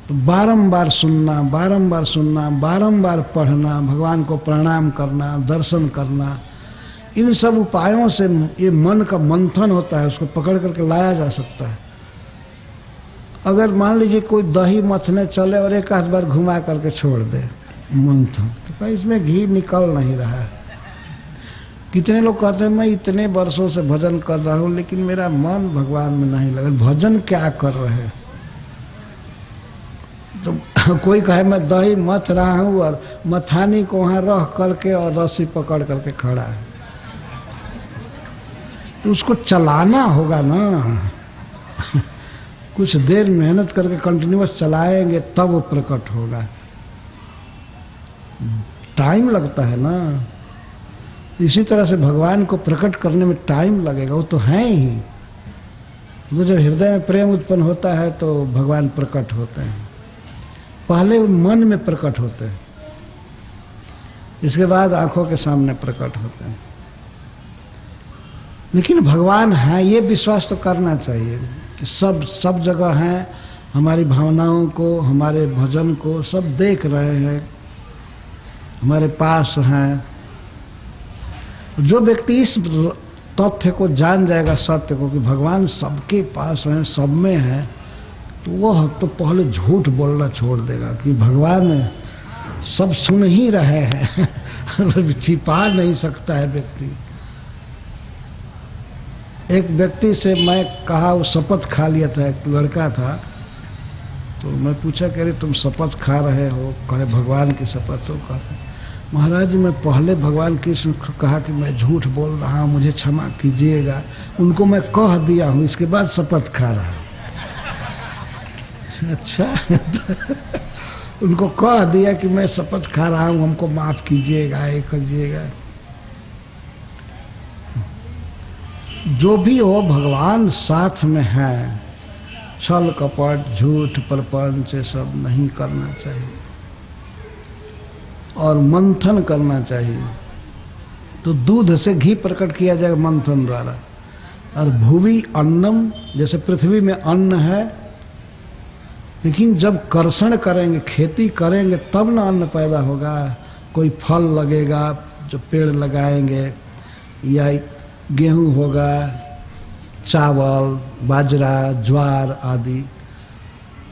तो बारंबार सुनना, बारंबार पढ़ना, भगवान को प्रणाम करना, दर्शन करना, इन सब उपायों से ये मन का मंथन होता है, उसको पकड़ करके लाया जा सकता है। अगर मान लीजिए कोई दही मथने चले और एक आध बार घुमा करके छोड़ दे मंथन, तो भाई इसमें घी निकल नहीं रहा है। कितने लोग कहते हैं मैं इतने वर्षों से भजन कर रहा हूँ लेकिन मेरा मन भगवान में नहीं लगा। भजन क्या कर रहे हैं? तो कोई कहे मैं दही मथ रहा हूँ और मथानी को वहाँ रख करके और रस्सी पकड़ करके खड़ा है, तो उसको चलाना होगा ना। कुछ देर मेहनत करके कंटिन्यूअस चलाएंगे तब वो प्रकट होगा। टाइम लगता है ना। इसी तरह से भगवान को प्रकट करने में टाइम लगेगा, वो तो है ही। वो जब हृदय में प्रेम उत्पन्न होता है तो भगवान प्रकट होते हैं। पहले मन में प्रकट होते हैं, इसके बाद आंखों के सामने प्रकट होते हैं। लेकिन भगवान है ये विश्वास तो करना चाहिए कि सब जगह हैं, हमारी भावनाओं को, हमारे भजन को सब देख रहे हैं, हमारे पास हैं। जो व्यक्ति इस तथ्य को जान जाएगा, सत्य को, कि भगवान सबके पास हैं, सब में हैं, तो वह तो पहले झूठ बोलना छोड़ देगा कि भगवान सब सुन ही रहे हैं। छिपा नहीं सकता है व्यक्ति। एक व्यक्ति से मैं कहा, वो शपथ खा लिया था, एक लड़का था, तो मैं पूछा कह रहे तुम शपथ खा रहे हो? कहे भगवान की शपथ हो। कहते महाराज मैं पहले भगवान कृष्ण को कहा कि मैं झूठ बोल रहा हूँ, मुझे क्षमा कीजिएगा, उनको मैं कह दिया हूँ, इसके बाद शपथ खा रहा हूँ। अच्छा। उनको कह दिया कि मैं शपथ खा रहा हूँ, हमको माफ कीजिएगा, ये कीजिएगा। जो भी हो भगवान साथ में है। छल कपट झूठ प्रपंच सब नहीं करना चाहिए और मंथन करना चाहिए। तो दूध से घी प्रकट किया जाएगा मंथन द्वारा। और भुवि अन्नम, जैसे पृथ्वी में अन्न है, लेकिन जब कर्षण करेंगे, खेती करेंगे, तब ना अन्न पैदा होगा। कोई फल लगेगा, जो पेड़ लगाएंगे, या गेहूं होगा, चावल, बाजरा, ज्वार आदि,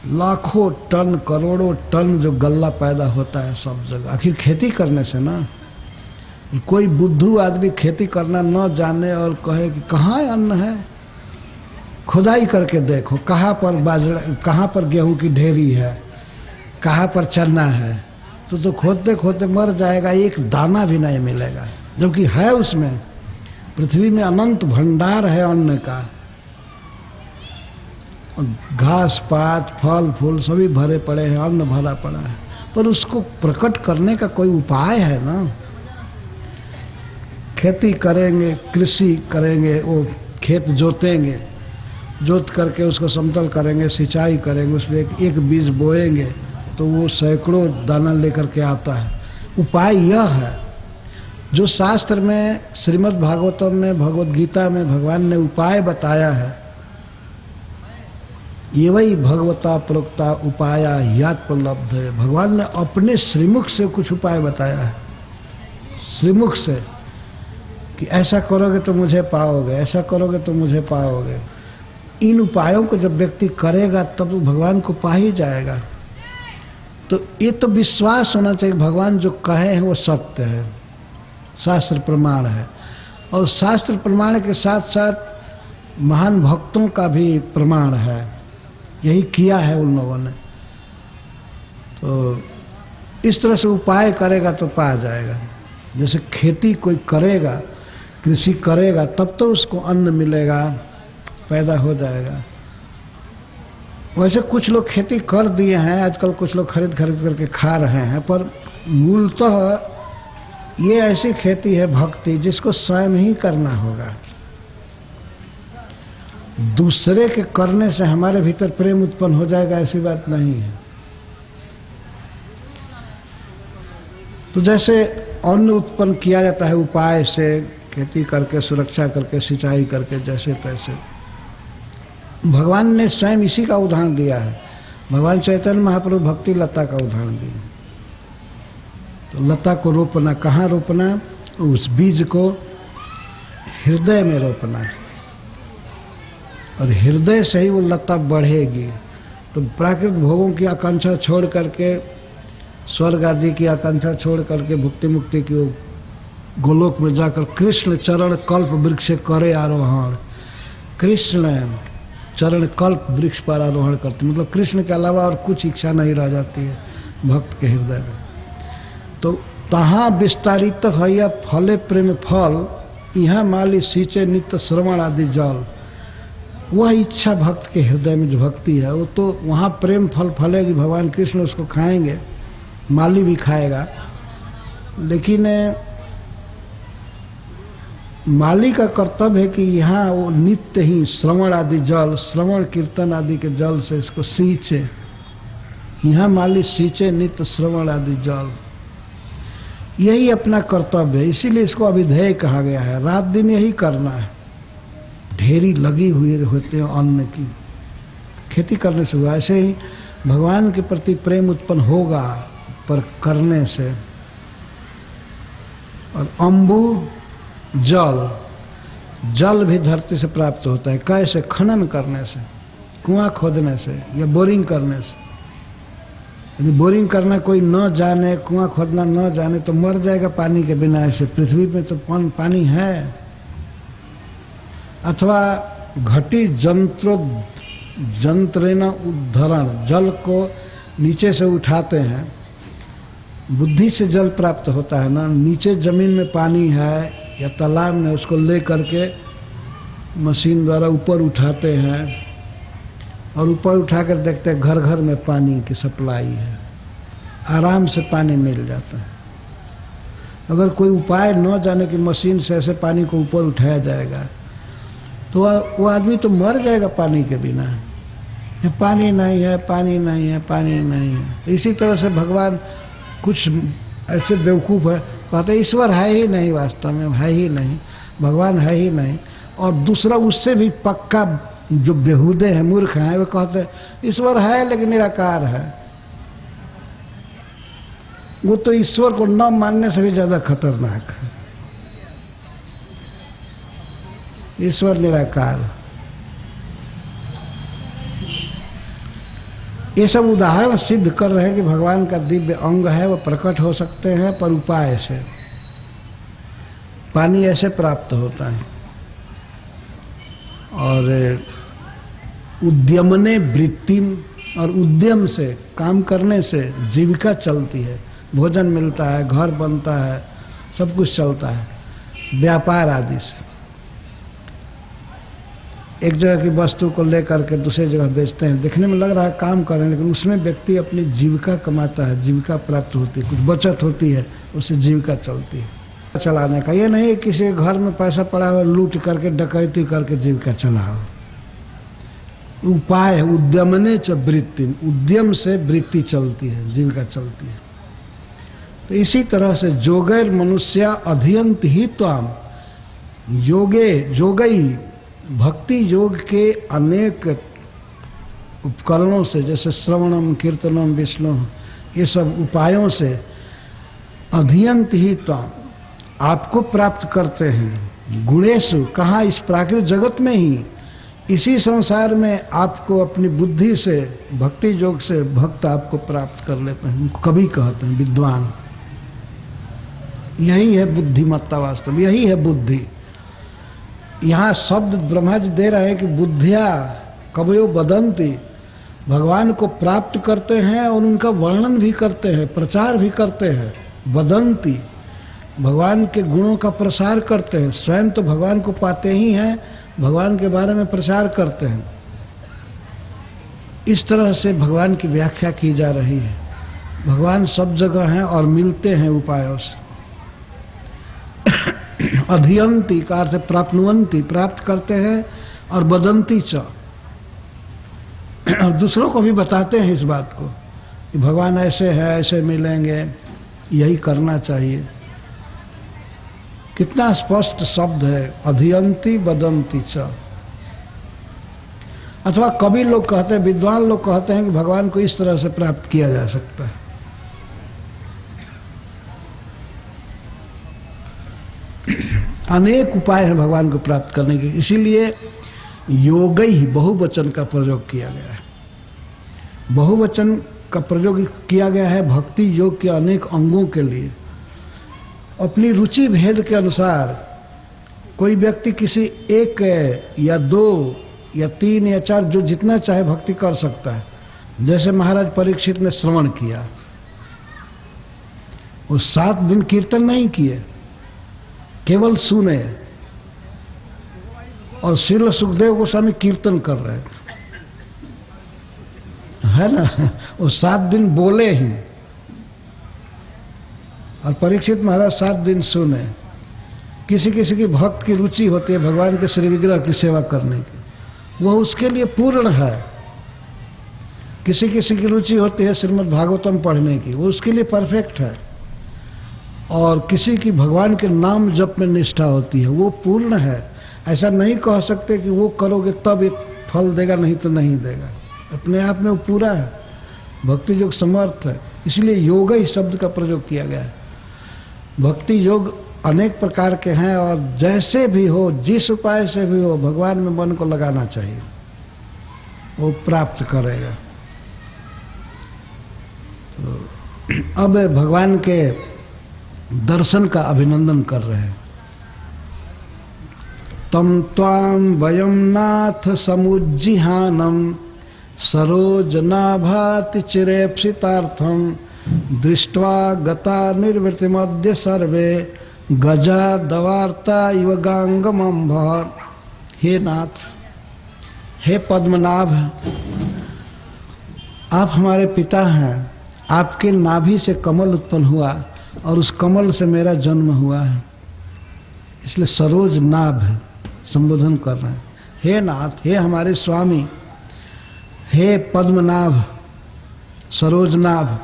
लाखों टन करोड़ों टन जो गल्ला पैदा होता है सब जगह, आखिर खेती करने से ना। कोई बुद्धू आदमी खेती करना न जाने और कहे कि कहाँ अन्न है, खुदाई करके देखो कहाँ पर बाजरा, कहाँ पर गेहूं की ढेरी है, कहाँ पर चना है, तो खोदते खोदते मर जाएगा, एक दाना भी नहीं मिलेगा। जबकि है उसमें, पृथ्वी में अनंत भंडार है अन्न का, घास पात फल फूल सभी भरे पड़े हैं, अन्न भरा पड़ा है, पर उसको प्रकट करने का कोई उपाय है ना। खेती करेंगे, कृषि करेंगे, वो खेत जोतेंगे, जोत करके उसको समतल करेंगे, सिंचाई करेंगे, उसमें एक बीज बोएंगे तो वो सैकड़ों दाना लेकर के आता है। उपाय यह है जो शास्त्र में, श्रीमद् भागवतम में, भगवद गीता में भगवान ने उपाय बताया है, ये वही भगवता प्रोक्ता उपाया यात्पलब्ध है। भगवान ने अपने श्रीमुख से कुछ उपाय बताया है, श्रीमुख से, कि ऐसा करोगे तो मुझे पाओगे, ऐसा करोगे तो मुझे पाओगे। इन उपायों को जब व्यक्ति करेगा तब वो भगवान को पा ही जाएगा। तो ये तो विश्वास होना चाहिए, भगवान जो कहे हैं वो सत्य है, शास्त्र प्रमाण है। और शास्त्र प्रमाण के साथ साथ महान भक्तों का भी प्रमाण है, यही किया है उन लोगों ने। तो इस तरह से उपाय करेगा तो पा जाएगा। जैसे खेती कोई करेगा, कृषि करेगा, तब तो उसको अन्न मिलेगा, पैदा हो जाएगा। वैसे कुछ लोग खेती कर दिए हैं, आजकल कुछ लोग खरीद करके खा रहे हैं, पर मूलतः ये ऐसी खेती है भक्ति जिसको स्वयं ही करना होगा। दूसरे के करने से हमारे भीतर प्रेम उत्पन्न हो जाएगा ऐसी बात नहीं है। तो जैसे अन्न उत्पन्न किया जाता है उपाय से, खेती करके, सुरक्षा करके, सिंचाई करके, जैसे तैसे, भगवान ने स्वयं इसी का उदाहरण दिया है। भगवान चैतन्य महाप्रभु भक्ति लता का उदाहरण दिए। तो लता को रोपना, कहाँ रोपना? उस बीज को हृदय में रोपना, और हृदय से ही वो लता बढ़ेगी। तो प्राकृतिक भोगों की आकांक्षा छोड़ करके, स्वर्ग आदि की आकांक्षा छोड़ करके, भुक्ति मुक्ति की गोलोक में जाकर कृष्ण चरण कल्प वृक्ष से करे आरोहण। कृष्ण चरण कल्प वृक्ष पर आरोहण करते, मतलब कृष्ण के अलावा और कुछ इच्छा नहीं रह जाती है भक्त के हृदय में। तो तहाँ विस्तारित है फले प्रेम फल, यहाँ माली सींचे नित्य श्रवण आदि जल। वह इच्छा भक्त के हृदय में जो भक्ति है, वो तो वहाँ प्रेम फल फलेगी, भगवान कृष्ण उसको खाएंगे, माली भी खाएगा। लेकिन माली का कर्तव्य है कि यहाँ वो नित्य ही श्रवण आदि जल, श्रवण कीर्तन आदि के जल से इसको सींचे। यहाँ माली सींचे नित्य श्रवण आदि जल, यही अपना कर्तव्य है। इसीलिए इसको अभिधेय कहा गया है। रात दिन यही करना है। ढेरी लगी हुई होते हैं अन्न की, खेती करने से हुआ। ऐसे ही भगवान के प्रति प्रेम उत्पन्न होगा पर करने से। और अम्बु जल, जल भी धरती से प्राप्त होता है। कैसे? खनन करने से, कुआं खोदने से या बोरिंग करने से। यदि बोरिंग करना कोई न जाने, कुआं खोदना न जाने, तो मर जाएगा पानी के बिना। ऐसे पृथ्वी में तो पानी है। अथवा घटी जंत्रेण उद्धरण, जल को नीचे से उठाते हैं। बुद्धि से जल प्राप्त होता है ना। नीचे जमीन में पानी है या तालाब में, उसको ले करके मशीन द्वारा ऊपर उठाते हैं, और ऊपर उठाकर देखते हैं घर घर में पानी की सप्लाई है, आराम से पानी मिल जाता है। अगर कोई उपाय न जाने की मशीन से ऐसे पानी को ऊपर उठाया जाएगा तो वो आदमी तो मर जाएगा पानी के बिना। पानी नहीं है, पानी नहीं है, पानी नहीं है। इसी तरह से भगवान कुछ ऐसे बेवकूफ़ है, कहते ईश्वर है ही नहीं, वास्तव में है ही नहीं, भगवान है ही नहीं। और दूसरा उससे भी पक्का जो बेहुदे हैं, मूर्ख हैं, वो कहते ईश्वर है लेकिन निराकार है। वो तो ईश्वर को न मानने से भी ज़्यादा खतरनाक है। ईश्वर निराकार। ये सब उदाहरण सिद्ध कर रहे हैं कि भगवान का दिव्य अंग है, वो प्रकट हो सकते हैं पर उपाय से। पानी ऐसे प्राप्त होता है। और उद्यमने वृत्ति, और उद्यम से, काम करने से जीविका चलती है, भोजन मिलता है, घर बनता है, सब कुछ चलता है, व्यापार आदि से। एक जगह की वस्तु को लेकर के दूसरी जगह बेचते हैं, देखने में लग रहा है काम कर रहे हैं, लेकिन उसमें व्यक्ति अपनी जीविका कमाता है, जीविका प्राप्त होती है, कुछ बचत होती है, उससे जीविका चलती है। चलाने का ये नहीं किसी घर में पैसा पड़ा हो लूट करके डकैती करके जीविका चलाओ। उपाय है उद्यमने च वृत्ति, उद्यम से वृत्ति चलती है, जीविका चलती है। तो इसी तरह से जोगैर मनुष्या अध्यंत ही त्वाम, योगे जोगई, भक्ति योग के अनेक उपकरणों से, जैसे श्रवणम कीर्तनम विष्णु, ये सब उपायों से अध्यंत ही त्वाम, आपको प्राप्त करते हैं। गुणेशु, कहाँ? इस प्राकृतिक जगत में ही, इसी संसार में आपको अपनी बुद्धि से, भक्ति योग से भक्त आपको प्राप्त कर लेते हैं। कवि कहते हैं विद्वान, यही है बुद्धिमत्ता वास्तव, यही है बुद्धि। यहाँ शब्द ब्रह्मा जी दे रहे हैं कि बुद्धिया कवयो बदंती, भगवान को प्राप्त करते हैं और उनका वर्णन भी करते हैं, प्रचार भी करते हैं। बदंती, भगवान के गुणों का प्रसार करते हैं, स्वयं तो भगवान को पाते ही हैं, भगवान के बारे में प्रचार करते हैं। इस तरह से भगवान की व्याख्या की जा रही है। भगवान सब जगह हैं और मिलते हैं उपायों से। अधियंती का अर्थ प्राप्नुवंती, प्राप्त करते हैं, और बदंती च, और दूसरों को भी बताते हैं इस बात को कि भगवान ऐसे है, ऐसे मिलेंगे, यही करना चाहिए। कितना स्पष्ट शब्द है, अधियंती बदंती च। अथवा कवि लोग कहते हैं, विद्वान लोग कहते हैं कि भगवान को इस तरह से प्राप्त किया जा सकता है। अनेक उपाय हैं भगवान को प्राप्त करने के, इसीलिए योग ही बहुवचन का प्रयोग किया गया है। बहुवचन का प्रयोग किया गया है भक्ति योग के अनेक अंगों के लिए। अपनी रुचि भेद के अनुसार कोई व्यक्ति किसी एक या दो या तीन या चार, जो जितना चाहे भक्ति कर सकता है। जैसे महाराज परीक्षित ने श्रवण किया, वो 7 दिन कीर्तन नहीं किए, केवल सुने, और श्रील सुखदेव गोस्वामी कीर्तन कर रहे थे, है ना। वो 7 दिन बोले ही, और परीक्षित महाराज 7 दिन सुने। किसी किसी की भक्त की रुचि होती है भगवान के श्री विग्रह की सेवा करने की, वह उसके लिए पूर्ण है। किसी किसी की रुचि होती है श्रीमद् भागवतम पढ़ने की, वो उसके लिए परफेक्ट है। और किसी की भगवान के नाम जप में निष्ठा होती है, वो पूर्ण है। ऐसा नहीं कह सकते कि वो करोगे तब ये फल देगा, नहीं तो नहीं देगा। अपने आप में वो पूरा है, भक्ति योग समर्थ है। इसलिए योग ही शब्द का प्रयोग किया गया है। भक्ति योग अनेक प्रकार के हैं, और जैसे भी हो, जिस उपाय से भी हो, भगवान में मन को लगाना चाहिए, वो प्राप्त करेगा। तो अब भगवान के दर्शन का अभिनंदन कर रहे हैं। तम त्वाम वयम नाथ समुज्जिहानम सरोजनाभाति चिरेप्सितार्थम दृष्ट्वा गता निर्वृतिमद्य सर्वे गजा दवार्ता इव गांगमंभ। हे नाथ, हे पद्मनाभ, आप हमारे पिता हैं। आपके नाभि से कमल उत्पन्न हुआ और उस कमल से मेरा जन्म हुआ है, इसलिए सरोज नाभ संबोधन कर रहे हैं। हे नाथ, हे हमारे स्वामी, हे पद्मनाभ, सरोजनाभ,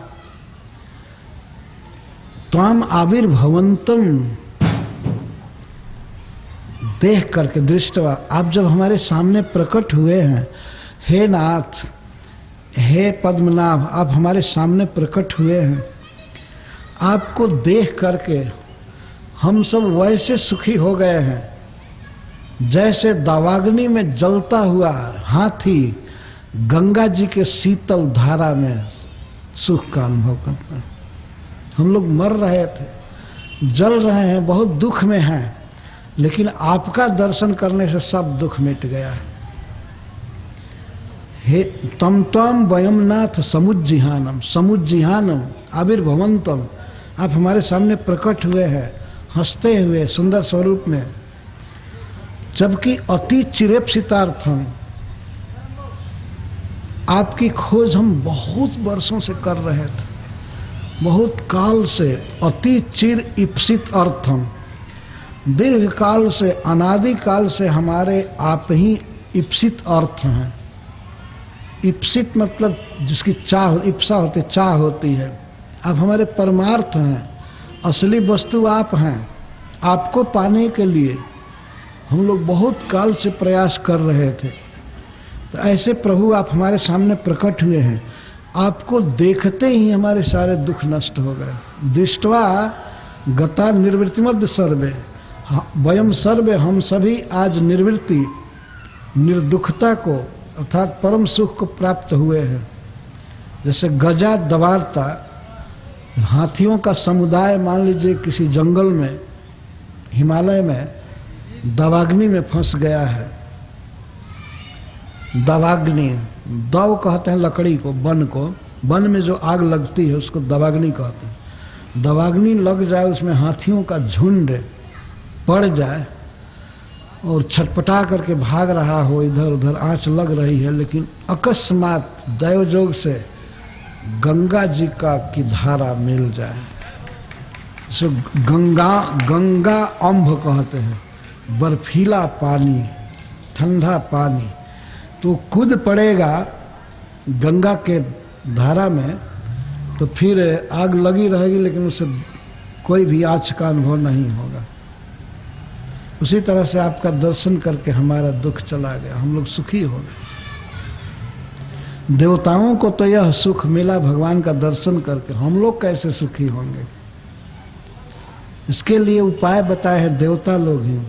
त्वाम आविर्भवंतम, देख करके, दृष्टवा, आप जब हमारे सामने प्रकट हुए हैं। हे नाथ, हे पद्मनाभ, आप हमारे सामने प्रकट हुए हैं। आपको देख करके हम सब वैसे सुखी हो गए हैं जैसे दावाग्नि में जलता हुआ हाथी गंगा जी के शीतल धारा में सुख का अनुभव करते हैं। हम लोग मर रहे थे, जल रहे हैं, बहुत दुख में हैं, लेकिन आपका दर्शन करने से सब दुख मिट गया है। हे तम तम वयम नाथ समुज्जिहानम समुज्जिहानम आविर्भवंतम, आप हमारे सामने प्रकट हुए हैं हंसते हुए सुंदर स्वरूप में, जबकि अति चिरेप्सितार्थम, आपकी खोज हम बहुत वर्षों से कर रहे थे, बहुत काल से। अति चिर इप्सित अर्थम, दीर्घ काल से, अनादि काल से हमारे आप ही इप्सित अर्थ हैं। इप्सित मतलब जिसकी चाह, इप्सा होती, चाह होती है। आप हमारे परमार्थ हैं, असली वस्तु आप हैं। आपको पाने के लिए हम लोग बहुत काल से प्रयास कर रहे थे। तो ऐसे प्रभु आप हमारे सामने प्रकट हुए हैं, आपको देखते ही हमारे सारे दुख नष्ट हो गए। दृष्टवा गता निर्वृत्तिमद्य सर्वे, वयम सर्वे, हम सभी आज निर्वृत्ति, निर्दुखता को अर्थात परम सुख को प्राप्त हुए हैं। जैसे गजा दवारता, हाथियों का समुदाय मान लीजिए किसी जंगल में, हिमालय में दवाग्नि में फंस गया है। दवाग्नि, दव कहते हैं लकड़ी को, वन को, वन में जो आग लगती है उसको दवाग्नि कहते हैं। दवाग्नि लग जाए, उसमें हाथियों का झुंड पड़ जाए और छटपटा करके भाग रहा हो, इधर उधर आंच लग रही है, लेकिन अकस्मात दैवयोग से गंगा जी का की धारा मिल जाए, सो गंगा अम्भ कहते हैं, बर्फीला पानी, ठंडा पानी, तो कूद पड़ेगा गंगा के धारा में, तो फिर आग लगी रहेगी लेकिन उससे कोई भी आँच का अनुभव नहीं होगा। उसी तरह से आपका दर्शन करके हमारा दुख चला गया, हम लोग सुखी हो गए। देवताओं को तो यह सुख मिला भगवान का दर्शन करके, हम लोग कैसे सुखी होंगे? इसके लिए उपाय बताए हैं देवता लोग ही।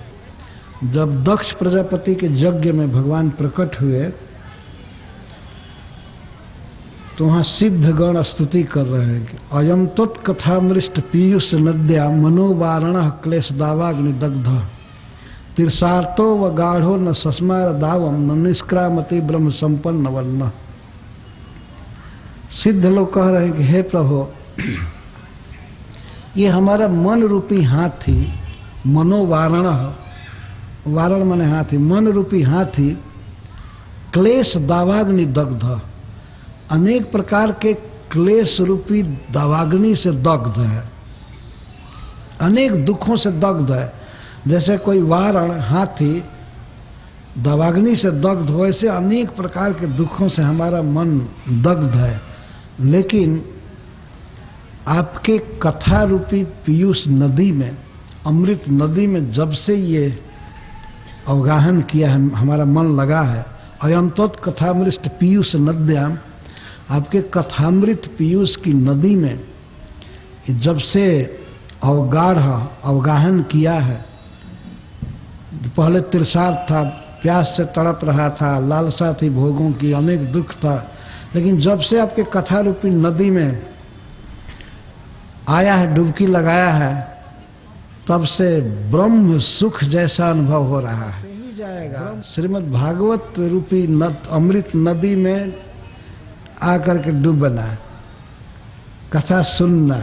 जब दक्ष प्रजापति के यज्ञ में भगवान प्रकट हुए तो वहाँ सिद्ध गण स्तुति कर रहे हैं कि अयम तत्कथामृष्ट पीयूष नद्या मनोवारण क्लेश दावाग्नि दग्ध तिरसार्थो व गाढ़ो न सस्मार दावम न निष्क्रामति ब्रह्म संपन्न वर्ण। सिद्ध लोग कह रहे हैं कि हे प्रभु, ये हमारा मन रूपी हाथी, मनोवारण, वारण माने हाथी, मन रूपी हाथी, क्लेश दावाग्नि दग्ध, अनेक प्रकार के क्लेश रूपी दावाग्नि से दग्ध है, अनेक दुखों से दग्ध है। जैसे कोई वारण हाथी दावाग्नि से दग्ध हो, ऐसे अनेक प्रकार के दुखों से हमारा मन दग्ध है। लेकिन आपके कथा रूपी पीयूष नदी में, अमृत नदी में जब से ये अवगाहन किया है, हमारा मन लगा है। अयंतोत कथामृष्ट पीयूष नद्याम, आपके कथामृत पीयूष की नदी में जब से अवगाढ़ अवगाहन किया है। पहले तिरसार था, प्यास से तड़प रहा था, लालसा थी भोगों की, अनेक दुख था, लेकिन जब से आपके कथा रूपी नदी में आया है, डुबकी लगाया है, तब से ब्रह्म सुख जैसा अनुभव हो रहा है। ही जाएगा श्रीमद् भागवत रूपी अमृत नदी में आकर के डूबना, कथा सुनना,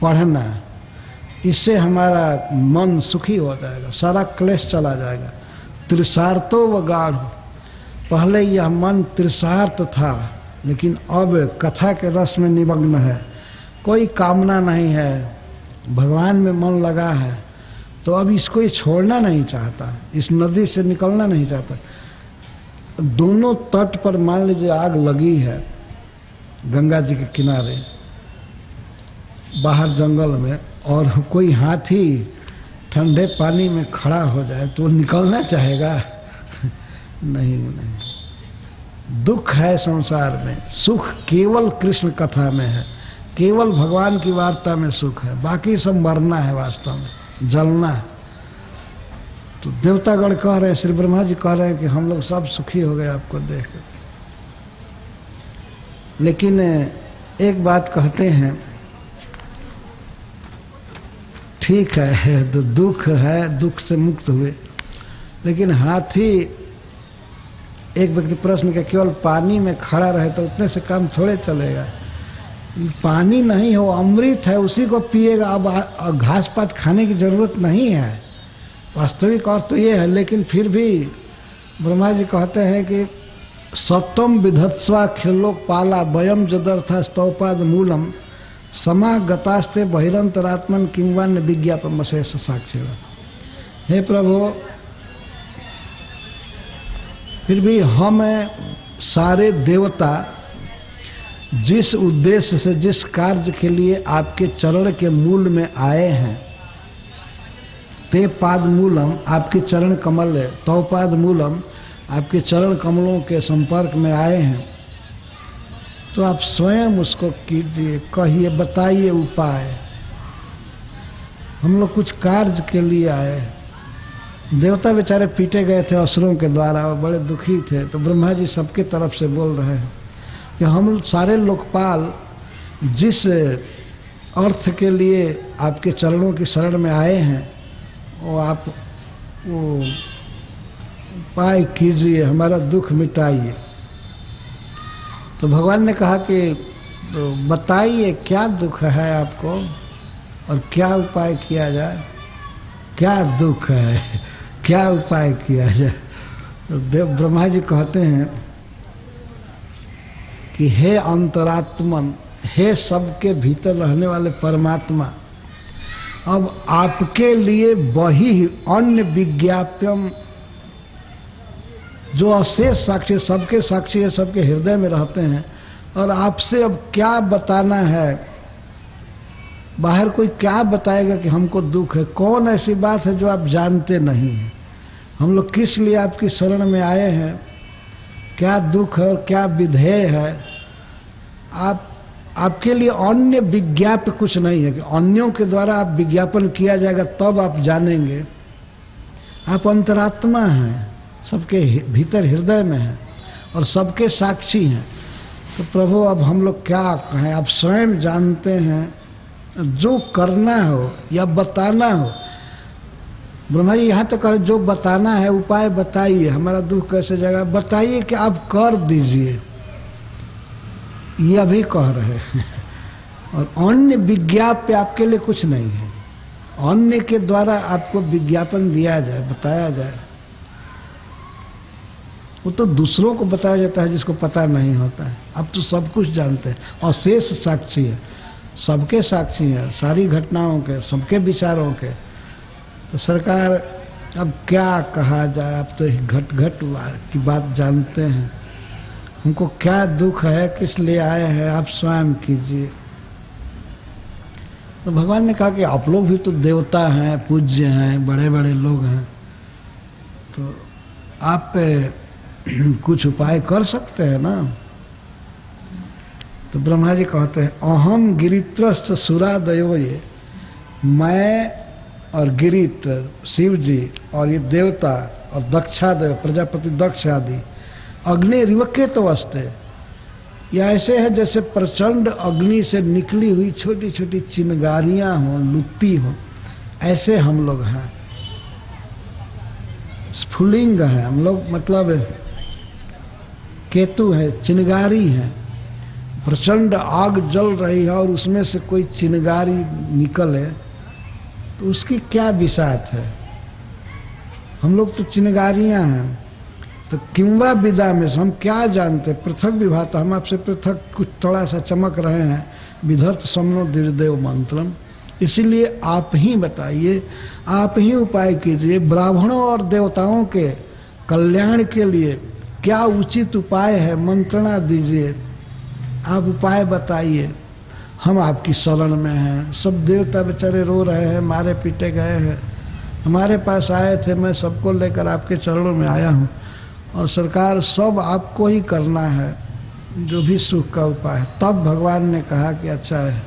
पढ़ना, इससे हमारा मन सुखी हो जाएगा, सारा क्लेश चला जाएगा। त्रिसार्थो व गाढ़, पहले यह मन त्रिसार्थ था, लेकिन अब कथा के रस में निमग्न है, कोई कामना नहीं है, भगवान में मन लगा है, तो अब इसको ये छोड़ना नहीं चाहता, इस नदी से निकलना नहीं चाहता। दोनों तट पर मान लीजिए आग लगी है, गंगा जी के किनारे बाहर जंगल में, और कोई हाथी ठंडे पानी में खड़ा हो जाए तो निकलना चाहेगा? नहीं नहीं। दुख है संसार में, सुख केवल कृष्ण कथा में है, केवल भगवान की वार्ता में सुख है, बाकी सब मरना है, वास्तव में जलना। तो देवतागण कह रहे हैं, श्री ब्रह्मा जी कह रहे हैं कि हम लोग सब सुखी हो गए आपको देख कर। लेकिन एक बात कहते हैं, ठीक है तो दुख है, दुख से मुक्त हुए, लेकिन हाथी, एक व्यक्ति प्रश्न किया केवल पानी में खड़ा रहे तो उतने से काम थोड़े चलेगा। पानी नहीं हो, अमृत है, उसी को पिएगा। अब घास पात खाने की जरूरत नहीं है, वास्तविक अर्थ तो ये है। लेकिन फिर भी ब्रह्मा जी कहते हैं कि सत्वम विधत्स्वा खिलोकपाला वयम जदर्था स्तौपाद मूलम समागतास्ते बहिरंतरात्मन किंवान्य विज्ञापन शेष साक्षी। हे प्रभु, फिर भी हम सारे देवता जिस उद्देश्य से, जिस कार्य के लिए आपके चरण के मूल में आए हैं, ते पाद मूलम, आपके चरण कमल है, तौ पाद मूलम, आपके चरण कमलों के संपर्क में आए हैं, तो आप स्वयं उसको कीजिए, कहिए, बताइए उपाय। हम लोग कुछ कार्य के लिए आए। देवता बेचारे पीटे गए थे असुरों के द्वारा और बड़े दुखी थे, तो ब्रह्मा जी सबके तरफ से बोल रहे हैं कि हम सारे लोकपाल जिस अर्थ के लिए आपके चरणों की शरण में आए हैं, वो आप वो उपाय कीजिए, हमारा दुख मिटाइए। तो भगवान ने कहा कि तो बताइए क्या दुख है आपको और क्या उपाय किया जाए। क्या दुख है, क्या उपाय किया जाए। तो देव ब्रह्मा जी कहते हैं कि हे अंतरात्मन, हे सबके भीतर रहने वाले परमात्मा, अब आपके लिए वही अन्य विज्ञाप्यम, जो अशेष साक्षी, सबके साक्षी है, सबके हृदय में रहते हैं, और आपसे अब क्या बताना है। बाहर कोई क्या बताएगा कि हमको दुख है। कौन ऐसी बात है जो आप जानते नहीं हैं। हम लोग किस लिए आपकी शरण में आए हैं, क्या दुख है और क्या विधेय है। आपके लिए अन्य विज्ञाप्य कुछ नहीं है कि अन्यों के द्वारा आप विज्ञापन किया जाएगा तब आप जानेंगे। आप अंतरात्मा हैं, सबके भीतर हृदय में हैं और सबके साक्षी हैं। तो प्रभु अब हम लोग क्या कहें, आप स्वयं जानते हैं। जो करना हो या बताना हो, ब्रह्मा जी यहाँ तक कह जो बताना है उपाय बताइए, हमारा दुख कैसे जाएगा, बताइए कि आप कर दीजिए, ये अभी कह रहे हैं। और अन्य विज्ञाप्य आपके लिए कुछ नहीं है। अन्य के द्वारा आपको विज्ञापन दिया जाए, बताया जाए, वो तो दूसरों को बताया जाता है जिसको पता नहीं होता है। अब तो सब कुछ जानते हैं और शेष साक्षी है, सबके साक्षी हैं, सारी घटनाओं के, सबके विचारों के। तो सरकार अब क्या कहा जाए, अब तो घट घट की बात जानते हैं। हमको क्या दुख है, किस लिए आए हैं, आप स्वयं कीजिए। तो भगवान ने कहा कि आप लोग भी तो देवता हैं, पूज्य हैं, बड़े बड़े लोग हैं, तो आप कुछ उपाय कर सकते हैं ना। तो ब्रह्मा जी कहते हैं अहम गिरित्रस्त सुरादयो, ये मैं और गिरित्र शिव जी और ये देवता और दक्षादेव प्रजापति दक्ष आदि अग्नि रिवकेत वस्ते, यह ऐसे है जैसे प्रचंड अग्नि से निकली हुई छोटी छोटी चिनगारियां हों, लुत्ती हों, ऐसे हम लोग हैं। स्फुलिंग है हम लोग, मतलब केतु है, चिनगारी है, प्रचंड आग जल रही है और उसमें से कोई चिनगारी निकले तो उसकी क्या विषात है। हम लोग तो चिनगारियां हैं। तो किंवा विदा में हम क्या जानते, पृथक विभाता, हम आपसे पृथक कुछ थोड़ा सा चमक रहे हैं। विधर्त समनो दुर्देव मंत्रम, इसीलिए आप ही बताइए, आप ही उपाय कीजिए। ब्राह्मणों और देवताओं के कल्याण के लिए क्या उचित उपाय है, मंत्रणा दीजिए, आप उपाय बताइए। हम आपकी शरण में हैं। सब देवता बेचारे रो रहे हैं, मारे पीटे गए हैं, हमारे पास आए थे, मैं सबको लेकर आपके चरणों में आया हूँ। और सरकार सब आपको ही करना है, जो भी सुख का उपाय है। तब भगवान ने कहा कि अच्छा है,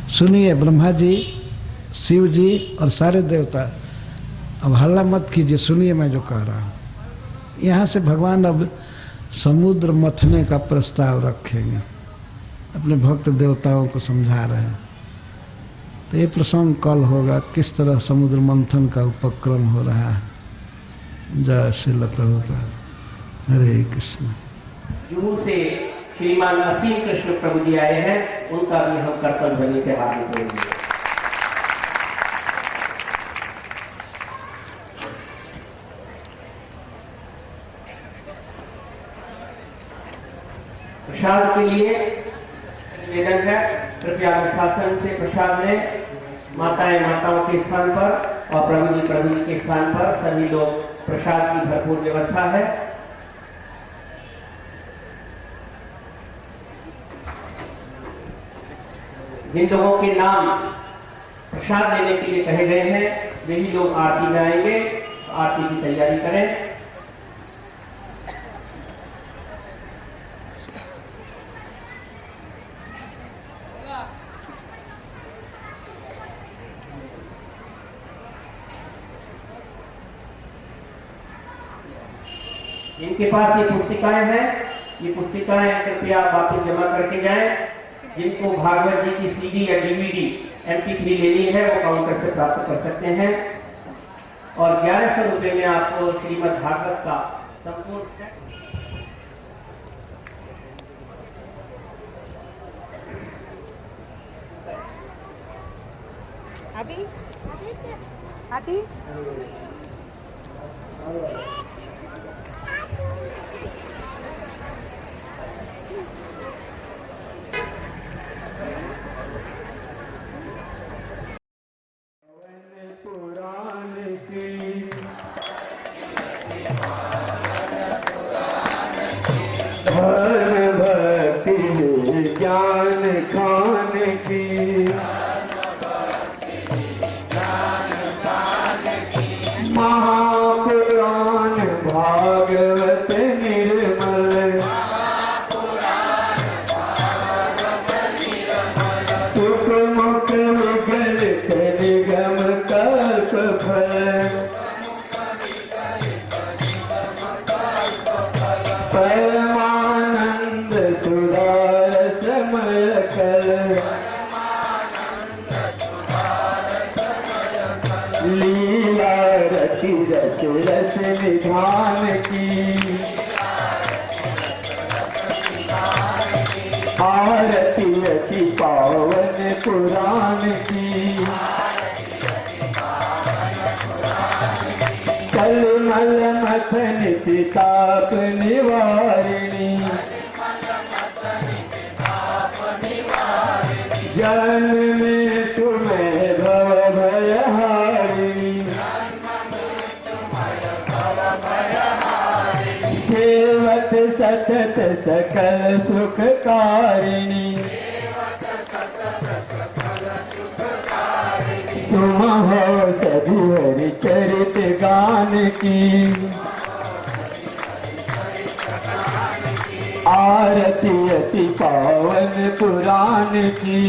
सुनिए ब्रह्मा जी, शिव जी और सारे देवता, अब हल्ला मत कीजिए, सुनिए मैं जो कह रहा हूँ। यहाँ से भगवान अब समुद्र मथने का प्रस्ताव रखेंगे। अपने भक्त देवताओं को समझा रहे हैं। तो ये प्रसंग कल होगा, किस तरह समुद्र मंथन का उपक्रम हो रहा है। जय श्रील प्रभुपाद। हरे कृष्ण। जुहू से श्रीमान असीम कृष्ण प्रभु जी आए हैं, उनका भी हम कर्तव्य बनी से हाथ करेंगे। प्रसाद के लिए निवेदन है, कृपया शासन से प्रसाद लें। माताओं के स्थान पर और प्रभु जी के स्थान पर सभी लोग प्रसाद की भरपूर व्यवस्था है। जिन लोगों के नाम प्रसाद लेने के लिए कहे गए हैं वे ही लोग आरती में आएंगे, तो आरती की तैयारी करें। इनके पास ये पुस्तिकाएं हैं, ये पुस्तिकाएं कृपया वापस जमा करके जाएं। जिनको भागवत जी की सीडी या डीवीडी MP3 लेनी है वो काउंटर से प्राप्त कर सकते हैं। और 1100 रुपये में आपको श्रीमद् भागवत का संपूर्ण ज्ञान खान की महापुराण भागवत निर्मल सुख मुख विगलित निगम कल्प फल परमानंद सुधारस मलकल लीला रति रच रस विधान की आरती अति पावन पुराण की कलमल मथन ताप निवारिणी जन्म में तुम्हें भव भयहारिणी सेवत सतत सकल सुखकारिणी तुम हो सभी हरि चरित गान की आरती अति पावन पुराण की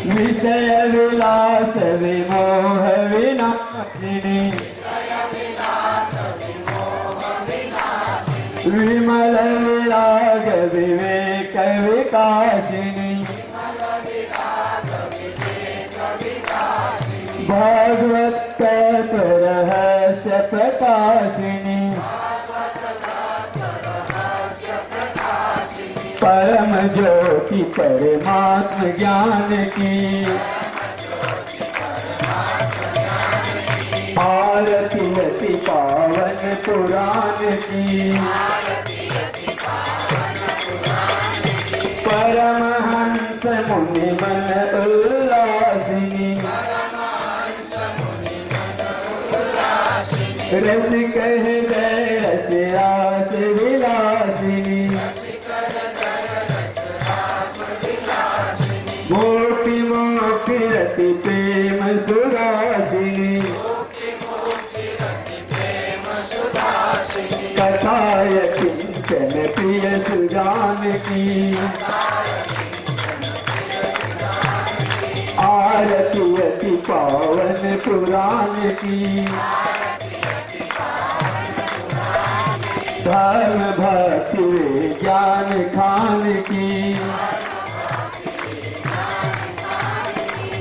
विषय विलास विमोह विनाशिनी विमल विराग विवेक विकासिनी भागवत तत्व रहस्य प्रकाशिनी परम ज्योति परमात्म ज्ञान की आरती अति पावन पुराण की परमहंस मुनि मन उल्लासिनी रस कह जय रस रास विलासिनी मोटी मोटी रति प्रेम सुरासिनी कथाय किंचन प्रिय सुजान की आरती अति पावन पुराण की धर्म भक्ति विज्ञान खान की।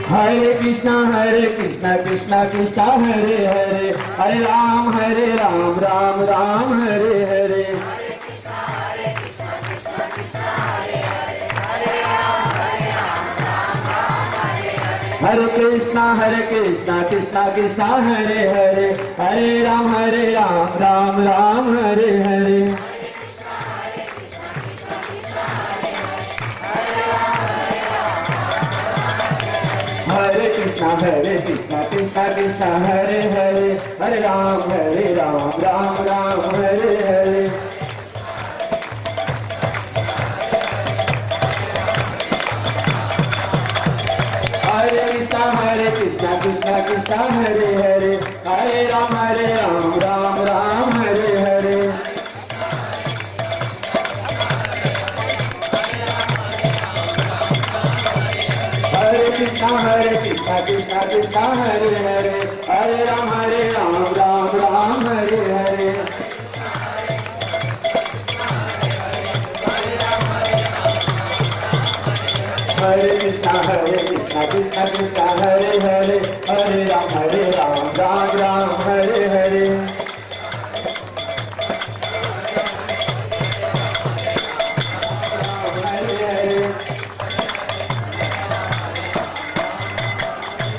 हरे कृष्णा कृष्णा कृष्णा हरे हरे, हरे राम राम राम हरे हरे। हरे कृष्णा कृष्णा कृष्णा हरे हरे, हरे राम राम राम हरे हरे। हरे कृष्णा कृष्णा कृष्णा हरे हरे, हरे राम राम राम हरे हरे। हरे कृष्णा कृष्णा कृष्णा हरे हरे, हरे राम राम राम हरे हरे। हरे कृष्णा कृष्णा कृष्णा हरे हरे, हरे राम राम राम हरे हरे। हरे कृष्णा कृष्णा कृष्णा हरे हरे, हरे राम राम राम हरे हरे।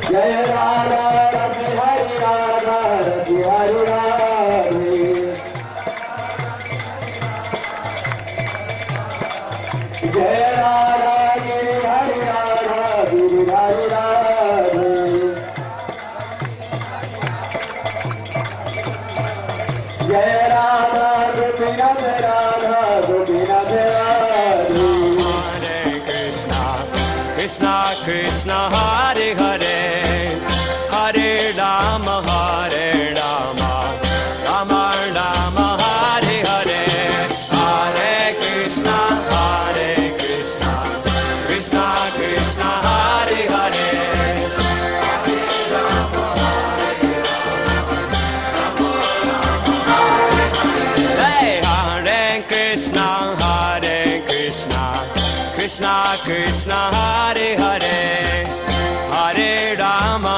जय राधा रति हरि राधा रति हरि राधे। जय राधा गिरि हरि राधा गिरि हरि राधे। जय Radha Gopinath Radha Gopinath Radhe. Krishna Krishna Hare Hare, Hare Rama Rama Rama Hare Hare, Hare Krishna Krishna Krishna Hare Hare, Hey Hare Krishna Krishna Krishna Hare Hare, Hare Rama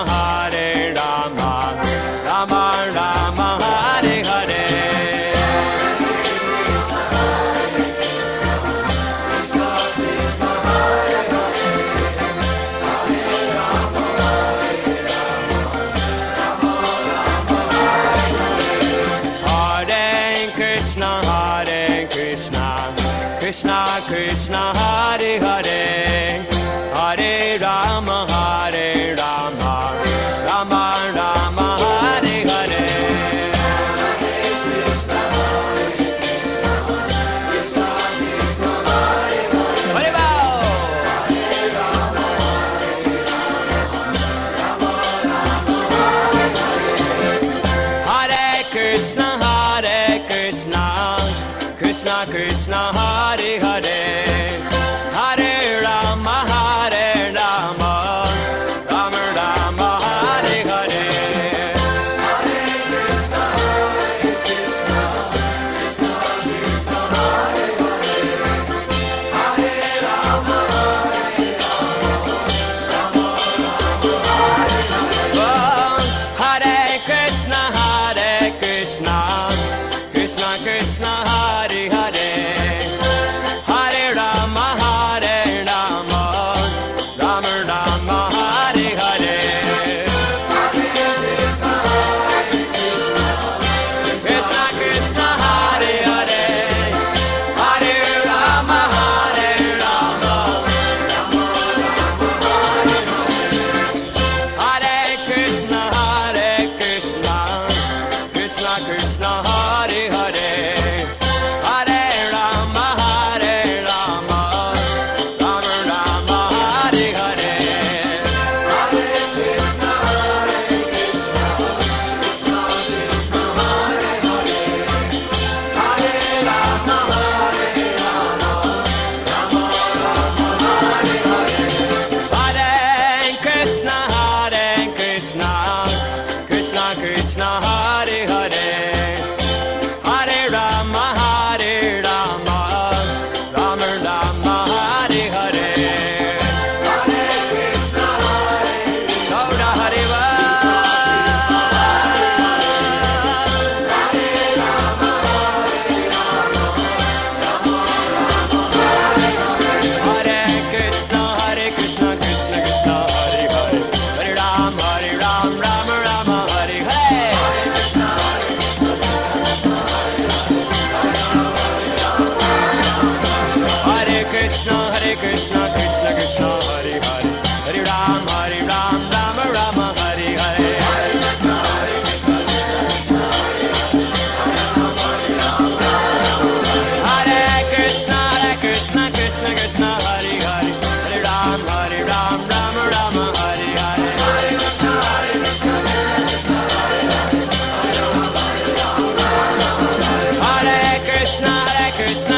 Rama Rama Hare Hare. Hare Krishna Krishna Krishna Hare Hare, Hare Rama Rama Rama Hare Hare. Hare Bol. Hare Krishna Krishna Krishna Hare Hare, Hare Rama Rama Rama Hare Hare. Hare Krishna Krishna Krishna Hare Hare, Hare Rama Krishna, Hare Krishna,